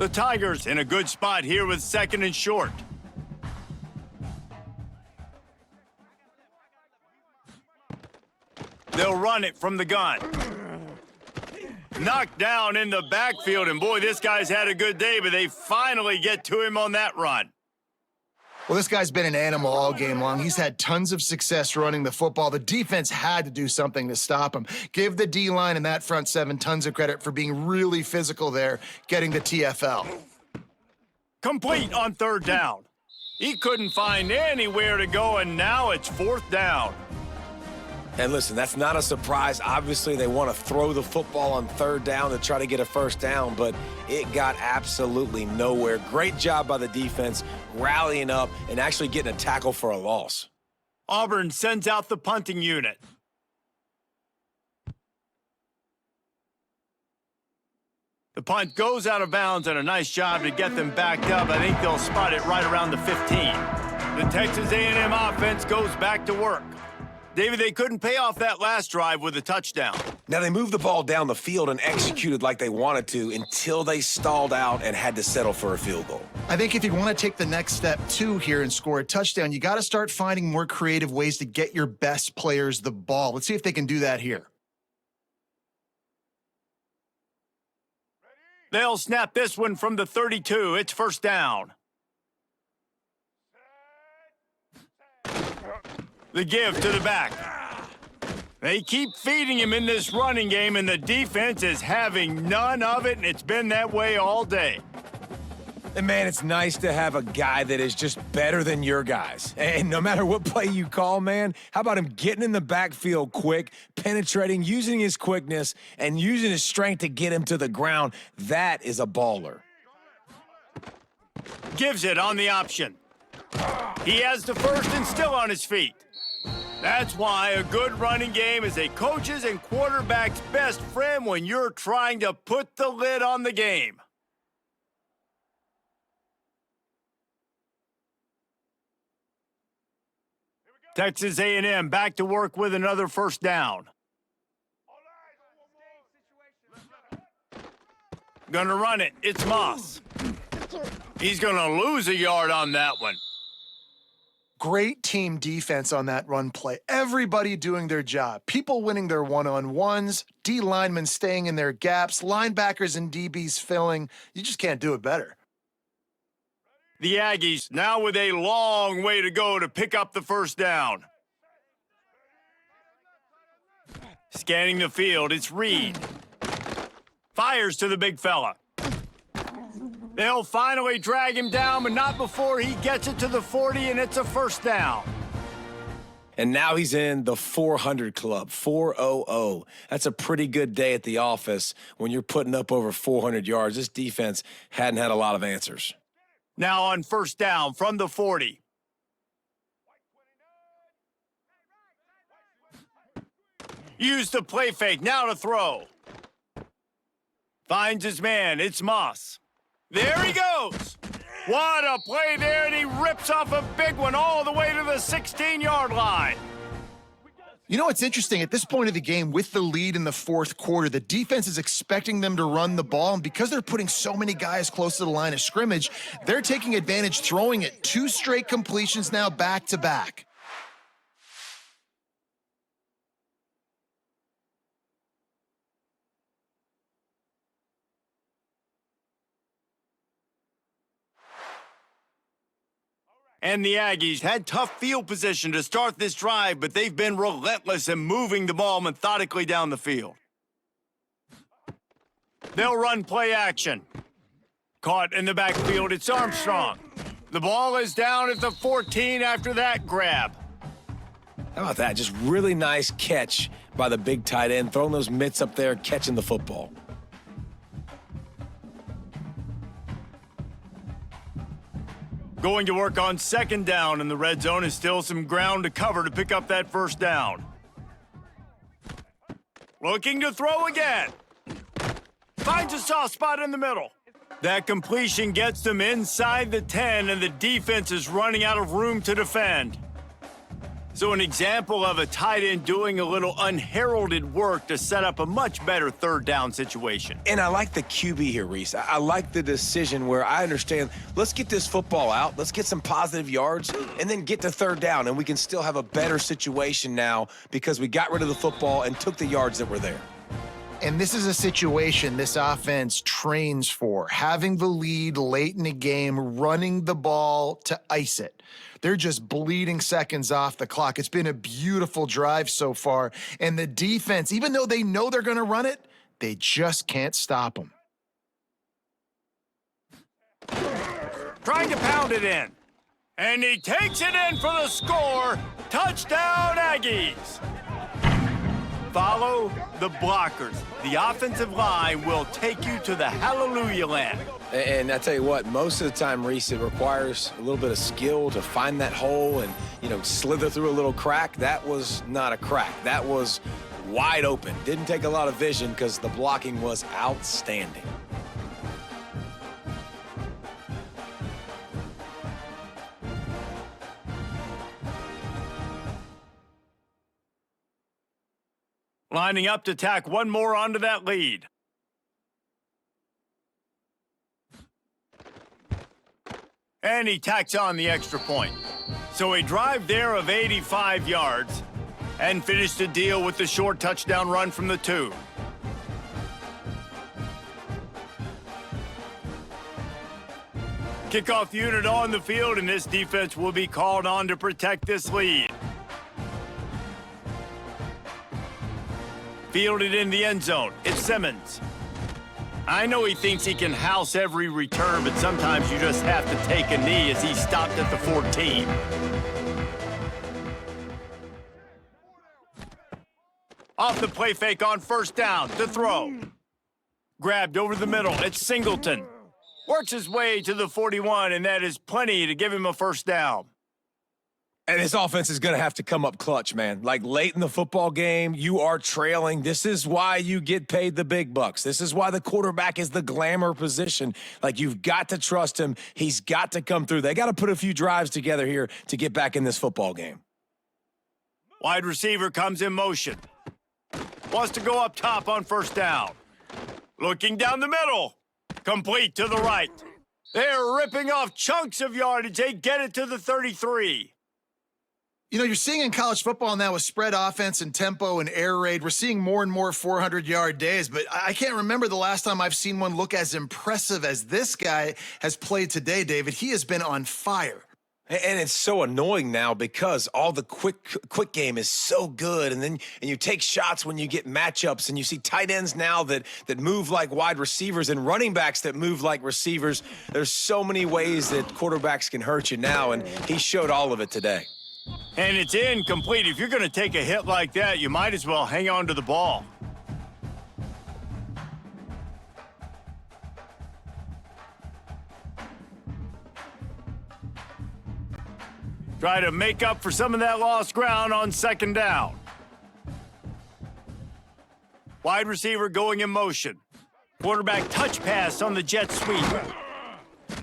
The Tigers in a good spot here with second and short. They'll run it from the gun. Knocked down in the backfield, and boy, this guy's had a good day, but they finally get to him on that run. Well, this guy's been an animal all game long. He's had tons of success running the football. The defense had to do something to stop him. Give the D-line and that front seven tons of credit for being really physical there, getting the TFL. Complete on third down. He couldn't find anywhere to go, and now it's fourth down. And listen, that's not a surprise. Obviously, they want to throw the football on third down to try to get a first down, but it got absolutely nowhere. Great job by the defense rallying up and actually getting a tackle for a loss. Auburn sends out the punting unit. The punt goes out of bounds, and a nice job to get them backed up. I think they'll spot it right around the 15. The Texas A&M offense goes back to work. David, they couldn't pay off that last drive with a touchdown. Now, they moved the ball down the field and executed like they wanted to until they stalled out and had to settle for a field goal. I think if you want to take the next step, too, here and score a touchdown, you got to start finding more creative ways to get your best players the ball. Let's see if they can do that here. They'll snap this one from the 32. It's first down. The give to the back. They keep feeding him in this running game, and the defense is having none of it, and it's been that way all day. And, man, it's nice to have a guy that is just better than your guys. And no matter what play you call, man, how about him getting in the backfield quick, penetrating, using his quickness, and using his strength to get him to the ground? That is a baller. Gives it on the option. He has the first and still on his feet. That's why a good running game is a coach's and quarterback's best friend when you're trying to put the lid on the game. Texas A&M back to work with another first down. Gonna run it. It's Moss. He's gonna lose a yard on that one. Great team defense on that run play. Everybody doing their job. People winning their one-on-ones, D linemen staying in their gaps, linebackers and DBs filling. You just can't do it better. The Aggies now with a long way to go to pick up the first down. Scanning the field, it's Reed. Fires to the big fella. They'll finally drag him down, but not before he gets it to the 40, and it's a first down. And now he's in the 400 club, 400. That's a pretty good day at the office when you're putting up over 400 yards. This defense hadn't had a lot of answers. Now on first down from the 40. Use the play fake, now to throw. Finds his man, it's Moss. There he goes. What a play there, and he rips off a big one all the way to the 16-yard line. You know what's interesting? At this point of the game, with the lead in the fourth quarter, the defense is expecting them to run the ball, and because they're putting so many guys close to the line of scrimmage, they're taking advantage, throwing it. 2 straight completions now back-to-back. And the Aggies had tough field position to start this drive, but they've been relentless in moving the ball methodically down the field. They'll run play action. Caught in the backfield, it's Armstrong. The ball is down at the 14 after that grab. How about that? Just really nice catch by the big tight end, throwing those mitts up there, catching the football. Going to work on second down, and the red zone is still some ground to cover to pick up that first down. Looking to throw again. Finds a soft spot in the middle. That completion gets them inside the 10, and the defense is running out of room to defend. So an example of a tight end doing a little unheralded work to set up a much better third down situation. And I like the QB here, Reese. I like the decision where I understand, let's get this football out, let's get some positive yards, and then get to third down, and we can still have a better situation now because we got rid of the football and took the yards that were there. And this is a situation this offense trains for, having the lead late in the game, running the ball to ice it. They're just bleeding seconds off the clock. It's been a beautiful drive so far. And the defense, even though they know they're going to run it, they just can't stop them. Trying to pound it in. And he takes it in for the score. Touchdown, Aggies. Follow the blockers. The offensive line will take you to the hallelujah land. And I tell you what, most of the time, Reese, it requires a little bit of skill to find that hole and, slither through a little crack. That was not a crack. That was wide open. Didn't take a lot of vision because the blocking was outstanding. Lining up to tack one more onto that lead. And he tacks on the extra point. So a drive there of 85 yards and finished the deal with the short touchdown run from the 2. Kickoff unit on the field, and this defense will be called on to protect this lead. Fielded in the end zone, it's Simmons. I know he thinks he can house every return, but sometimes you just have to take a knee as he stopped at the 14. Off the play fake on first down, to throw. Grabbed over the middle, it's Singleton. Works his way to the 41, and that is plenty to give him a first down. And this offense is going to have to come up clutch, man. Like late in the football game, you are trailing. This is why you get paid the big bucks. This is why the quarterback is the glamour position. Like, you've got to trust him. He's got to come through. They got to put a few drives together here to get back in this football game. Wide receiver comes in motion. Wants to go up top on first down. Looking down the middle. Complete to the right. They're ripping off chunks of yardage. They get it to the 33. You know, you're seeing in college football now with spread offense and tempo and air raid, we're seeing more and more 400-yard days, but I can't remember the last time I've seen one look as impressive as this guy has played today, David. He has been on fire. And it's so annoying now because all the quick game is so good, and you take shots when you get matchups, and you see tight ends now that move like wide receivers and running backs that move like receivers. There's so many ways that quarterbacks can hurt you now, and he showed all of it today. And it's incomplete. If you're going to take a hit like that, you might as well hang on to the ball. Try to make up for some of that lost ground on second down. Wide receiver going in motion. Quarterback touch pass on the jet sweep.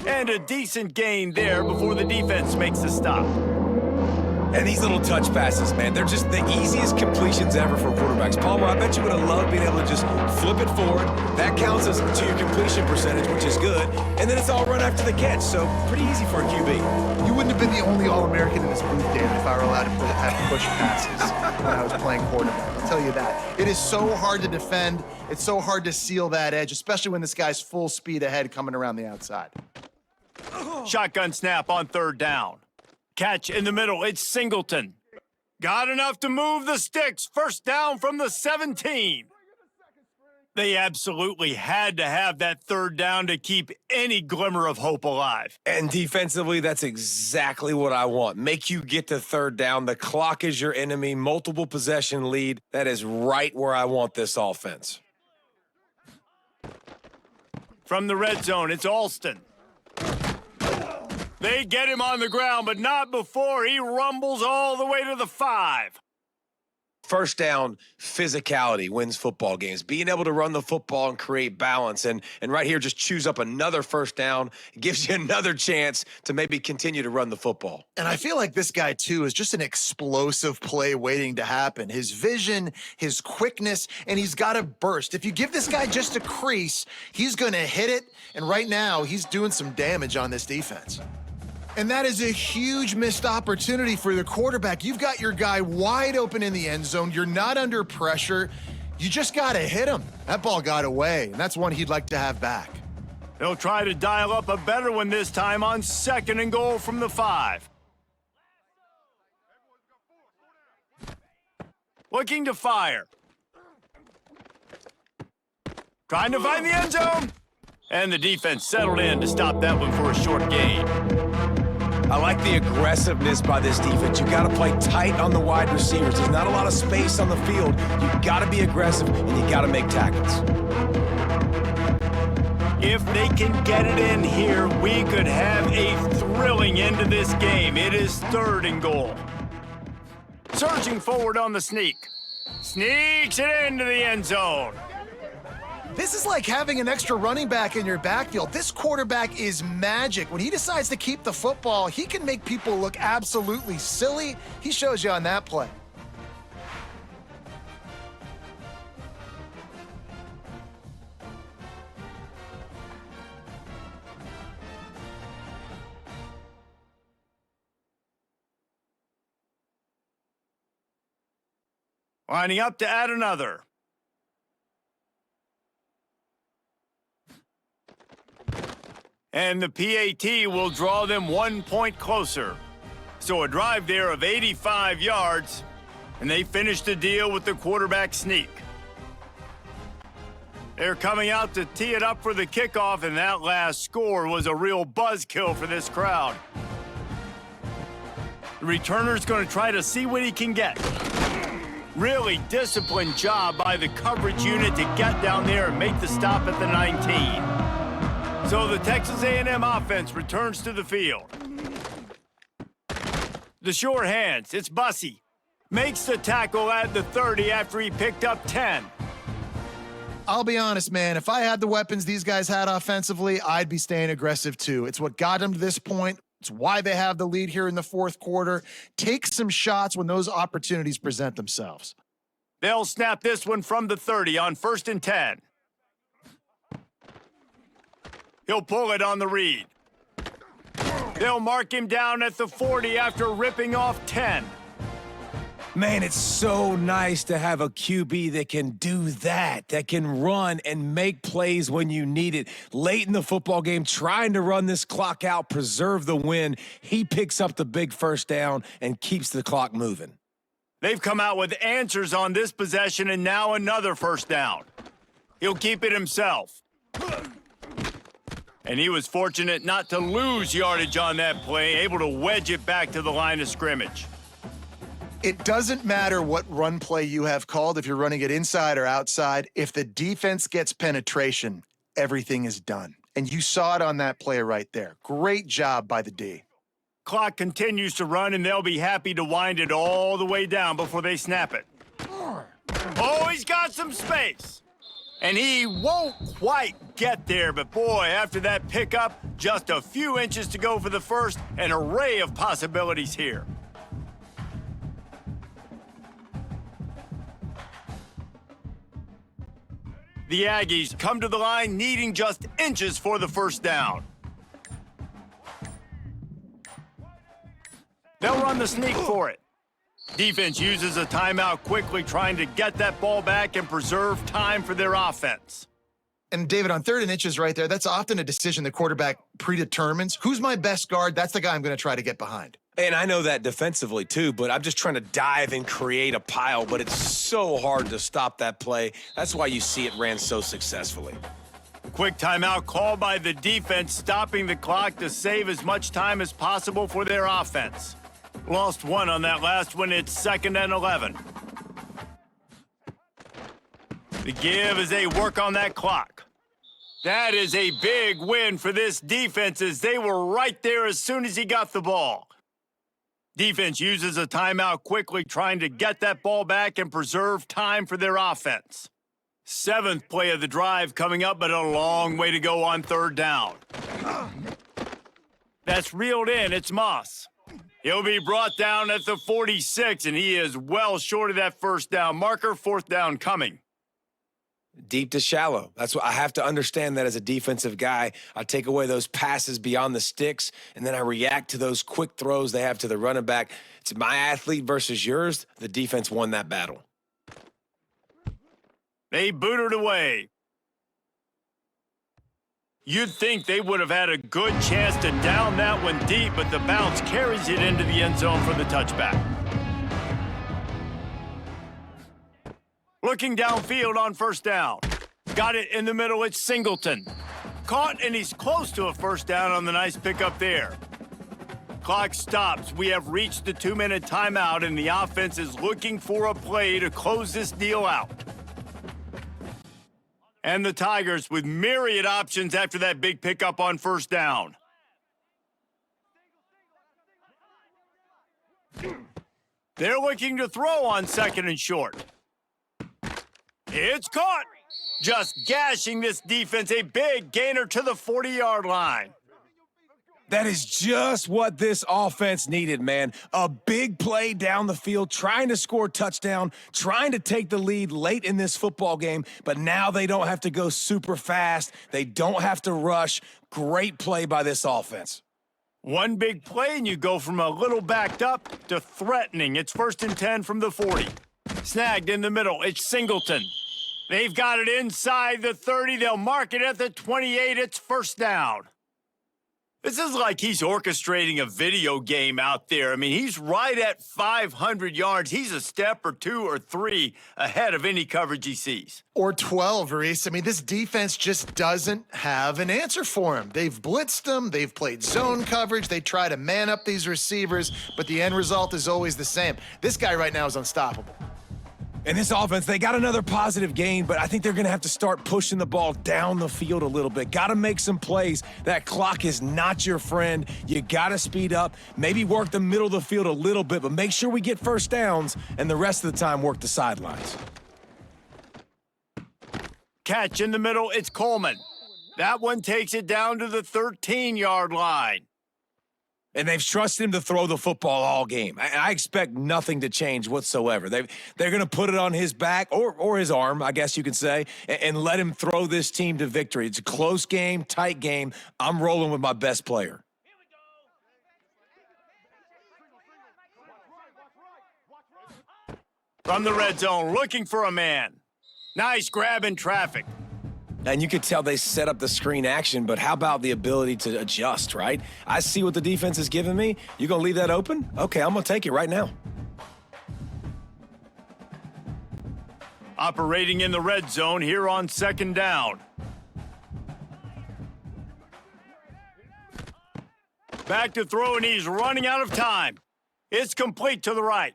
And a decent gain there before the defense makes a stop. And these little touch passes, man, they're just the easiest completions ever for quarterbacks. Palmer, I bet you would have loved being able to just flip it forward. That counts as to your completion percentage, which is good. And then it's all run after the catch, so pretty easy for a QB. You wouldn't have been the only All-American in this booth, David, if I were allowed to have push passes when I was playing quarterback. I'll tell you that. It is so hard to defend. It's so hard to seal that edge, especially when this guy's full speed ahead coming around the outside. Shotgun snap on third down. Catch in the middle, it's Singleton. Got enough to move the sticks. First down from the 17. They absolutely had to have that third down to keep any glimmer of hope alive. And defensively, that's exactly what I want. Make you get to third down. The clock is your enemy. Multiple possession lead. That is right where I want this offense. From the red zone, it's Alston. They get him on the ground, but not before he rumbles all the way to the 5. First down, physicality wins football games. Being able to run the football and create balance. And right here, just choose up another first down. It gives you another chance to maybe continue to run the football. And I feel like this guy, too, is just an explosive play waiting to happen. His vision, his quickness, and he's got a burst. If you give this guy just a crease, he's going to hit it. And right now, he's doing some damage on this defense. And that is a huge missed opportunity for the quarterback. You've got your guy wide open in the end zone. You're not under pressure. You just got to hit him. That ball got away, and that's one he'd like to have back. They'll try to dial up a better one this time on second and goal from the 5. Looking to fire. Trying to find the end zone. And the defense settled in to stop that one for a short gain. I like the aggressiveness by this defense. You got to play tight on the wide receivers. There's not a lot of space on the field. You got to be aggressive, and you got to make tackles. If they can get it in here, we could have a thrilling end to this game. It is third and goal. Surging forward on the sneak. Sneaks it into the end zone. This is like having an extra running back in your backfield. This quarterback is magic. When he decides to keep the football, he can make people look absolutely silly. He shows you on that play. Lining up to add another. And the PAT will draw them 1 point closer. So a drive there of 85 yards, and they finish the deal with the quarterback sneak. They're coming out to tee it up for the kickoff, and that last score was a real buzzkill for this crowd. The returner's going to try to see what he can get. Really disciplined job by the coverage unit to get down there and make the stop at the 19. So the Texas A&M offense returns to the field. The short hands, it's Bussey. Makes the tackle at the 30 after he picked up 10. I'll be honest, man. If I had the weapons these guys had offensively, I'd be staying aggressive too. It's what got them to this point. It's why they have the lead here in the fourth quarter. Take some shots when those opportunities present themselves. They'll snap this one from the 30 on 1st and 10. He'll pull it on the read. They'll mark him down at the 40 after ripping off 10. Man, it's so nice to have a QB that can do that can run and make plays when you need it. Late in the football game, trying to run this clock out, preserve the win. He picks up the big first down and keeps the clock moving. They've come out with answers on this possession, and now another first down. He'll keep it himself. And he was fortunate not to lose yardage on that play, able to wedge it back to the line of scrimmage. It doesn't matter what run play you have called, if you're running it inside or outside. If the defense gets penetration, everything is done. And you saw it on that play right there. Great job by the D. Clock continues to run, and they'll be happy to wind it all the way down before they snap it. Oh, he's got some space. And he won't quite get there, but boy, after that pickup, just a few inches to go for the first, an array of possibilities here. The Aggies come to the line needing just inches for the first down. They'll run the sneak for it. Defense uses a timeout quickly, trying to get that ball back and preserve time for their offense. And David, on 3rd and inches right there, that's often a decision the quarterback predetermines. Who's my best guard? That's the guy I'm going to try to get behind. And I know that defensively too, but I'm just trying to dive and create a pile, but it's so hard to stop that play. That's why you see it ran so successfully. Quick timeout called by the defense, stopping the clock to save as much time as possible for their offense. Lost one on that last one. It's 2nd and 11. The give as they work on that clock. That is a big win for this defense, as they were right there as soon as he got the ball. Defense uses a timeout quickly, trying to get that ball back and preserve time for their offense. 7th play of the drive coming up, but a long way to go on 3rd down. That's reeled in. It's Moss. He'll be brought down at the 46, and he is well short of that first down marker. 4th down coming. Deep to shallow. That's what I have to understand, that as a defensive guy. I take away those passes beyond the sticks, and then I react to those quick throws they have to the running back. It's my athlete versus yours. The defense won that battle. They boot it away. You'd think they would have had a good chance to down that one deep, but the bounce carries it into the end zone for the touchback. Looking downfield on 1st down. Got it in the middle, it's Singleton. Caught, and he's close to a first down on the nice pickup there. Clock stops. We have reached the 2-minute timeout, and the offense is looking for a play to close this deal out. And the Tigers with myriad options after that big pickup on 1st down. They're looking to throw on 2nd and short. It's caught. Just gashing this defense. A big gainer to the 40-yard line. That is just what this offense needed, man. A big play down the field, trying to score a touchdown, trying to take the lead late in this football game, but now they don't have to go super fast. They don't have to rush. Great play by this offense. One big play, and you go from a little backed up to threatening. It's 1st and 10 from the 40. Snagged in the middle. It's Singleton. They've got it inside the 30. They'll mark it at the 28. It's first down. This is like he's orchestrating a video game out there. I mean, he's right at 500 yards. He's a step or two or three ahead of any coverage he sees. Or 12, Reese. I mean, this defense just doesn't have an answer for him. They've blitzed him. They've played zone coverage. They try to man up these receivers, but the end result is always the same. This guy right now is unstoppable. In this offense, they got another positive gain, but I think they're going to have to start pushing the ball down the field a little bit. Got to make some plays. That clock is not your friend. You got to speed up, maybe work the middle of the field a little bit, but make sure we get first downs, and the rest of the time work the sidelines. Catch in the middle, it's Coleman. That one takes it down to the 13-yard line. And they've trusted him to throw the football all game. I expect nothing to change whatsoever. They're going to put it on his back, or his arm, I guess you could say, and let him throw this team to victory. It's a close game, tight game. I'm rolling with my best player. From the red zone, looking for a man. Nice grab in traffic. And you could tell they set up the screen action, but how about the ability to adjust, right? I see what the defense is giving me. You gonna leave that open? Okay, I'm gonna take it right now. Operating in the red zone here on second down. Back to throw, and he's running out of time. It's complete to the right.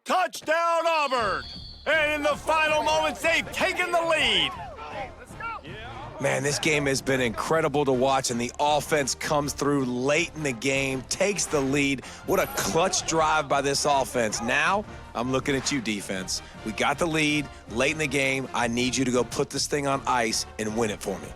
Touchdown, Auburn! And in the final moments, they've taken the lead. Man, this game has been incredible to watch, and the offense comes through late in the game, takes the lead. What a clutch drive by this offense. Now, I'm looking at you, defense. We got the lead late in the game. I need you to go put this thing on ice and win it for me.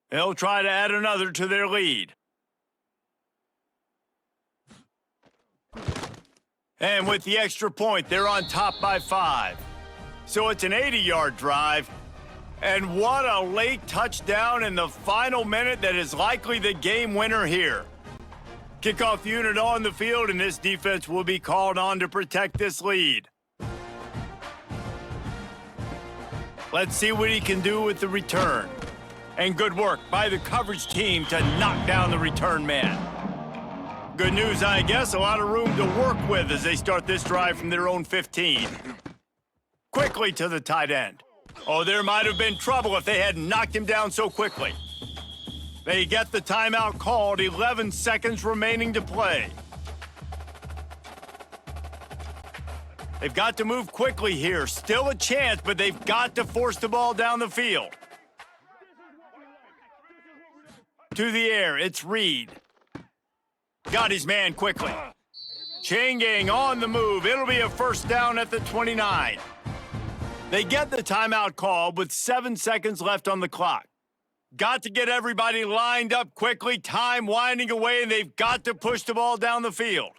They'll try to add another to their lead. And with the extra point, they're on top by 5. So it's an 80-yard drive. And what a late touchdown in the final minute that is likely the game winner here. Kickoff unit on the field, and this defense will be called on to protect this lead. Let's see what he can do with the return. And good work by the coverage team to knock down the return man. Good news, I guess, a lot of room to work with as they start this drive from their own 15. Quickly to the tight end. Oh, there might have been trouble if they hadn't knocked him down so quickly. They get the timeout called, 11 seconds remaining to play. They've got to move quickly here. Still a chance, but they've got to force the ball down the field. To the air, it's Reed. Got his man quickly. Chain gang on the move. It'll be a first down at the 29. They get the timeout called with 7 seconds left on the clock. Got to get everybody lined up quickly. Time winding away, and they've got to push the ball down the field.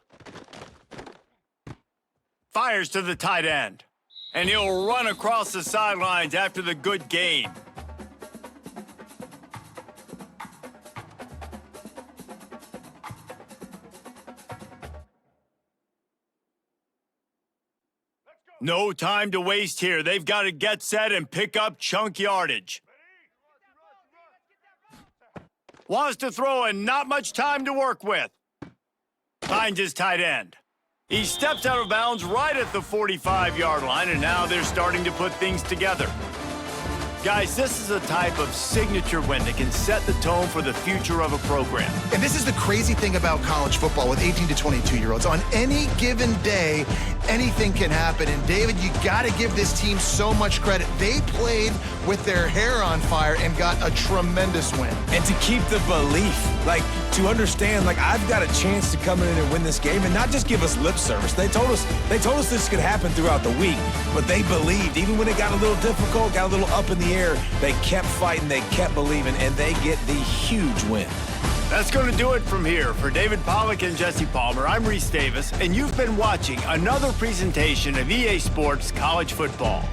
Fires to the tight end. And he'll run across the sidelines after the good gain. No time to waste here. They've got to get set and pick up chunk yardage. Wants to throw and not much time to work with. Finds his tight end. He steps out of bounds right at the 45-yard line, and now they're starting to put things together. Guys, this is a type of signature win that can set the tone for the future of a program. And this is the crazy thing about college football with 18 to 22-year-olds. On any given day, anything can happen. And David, you got to give this team so much credit. They played with their hair on fire and got a tremendous win. And to keep the belief, like to understand, like I've got a chance to come in and win this game and not just give us lip service. They told us this could happen throughout the week, but they believed. Even when it got a little difficult, got a little up in the air, they kept fighting, they kept believing, and they get the huge win. That's going to do it from here. For David Pollack and Jesse Palmer, I'm Reese Davis, and you've been watching another presentation of EA Sports College Football.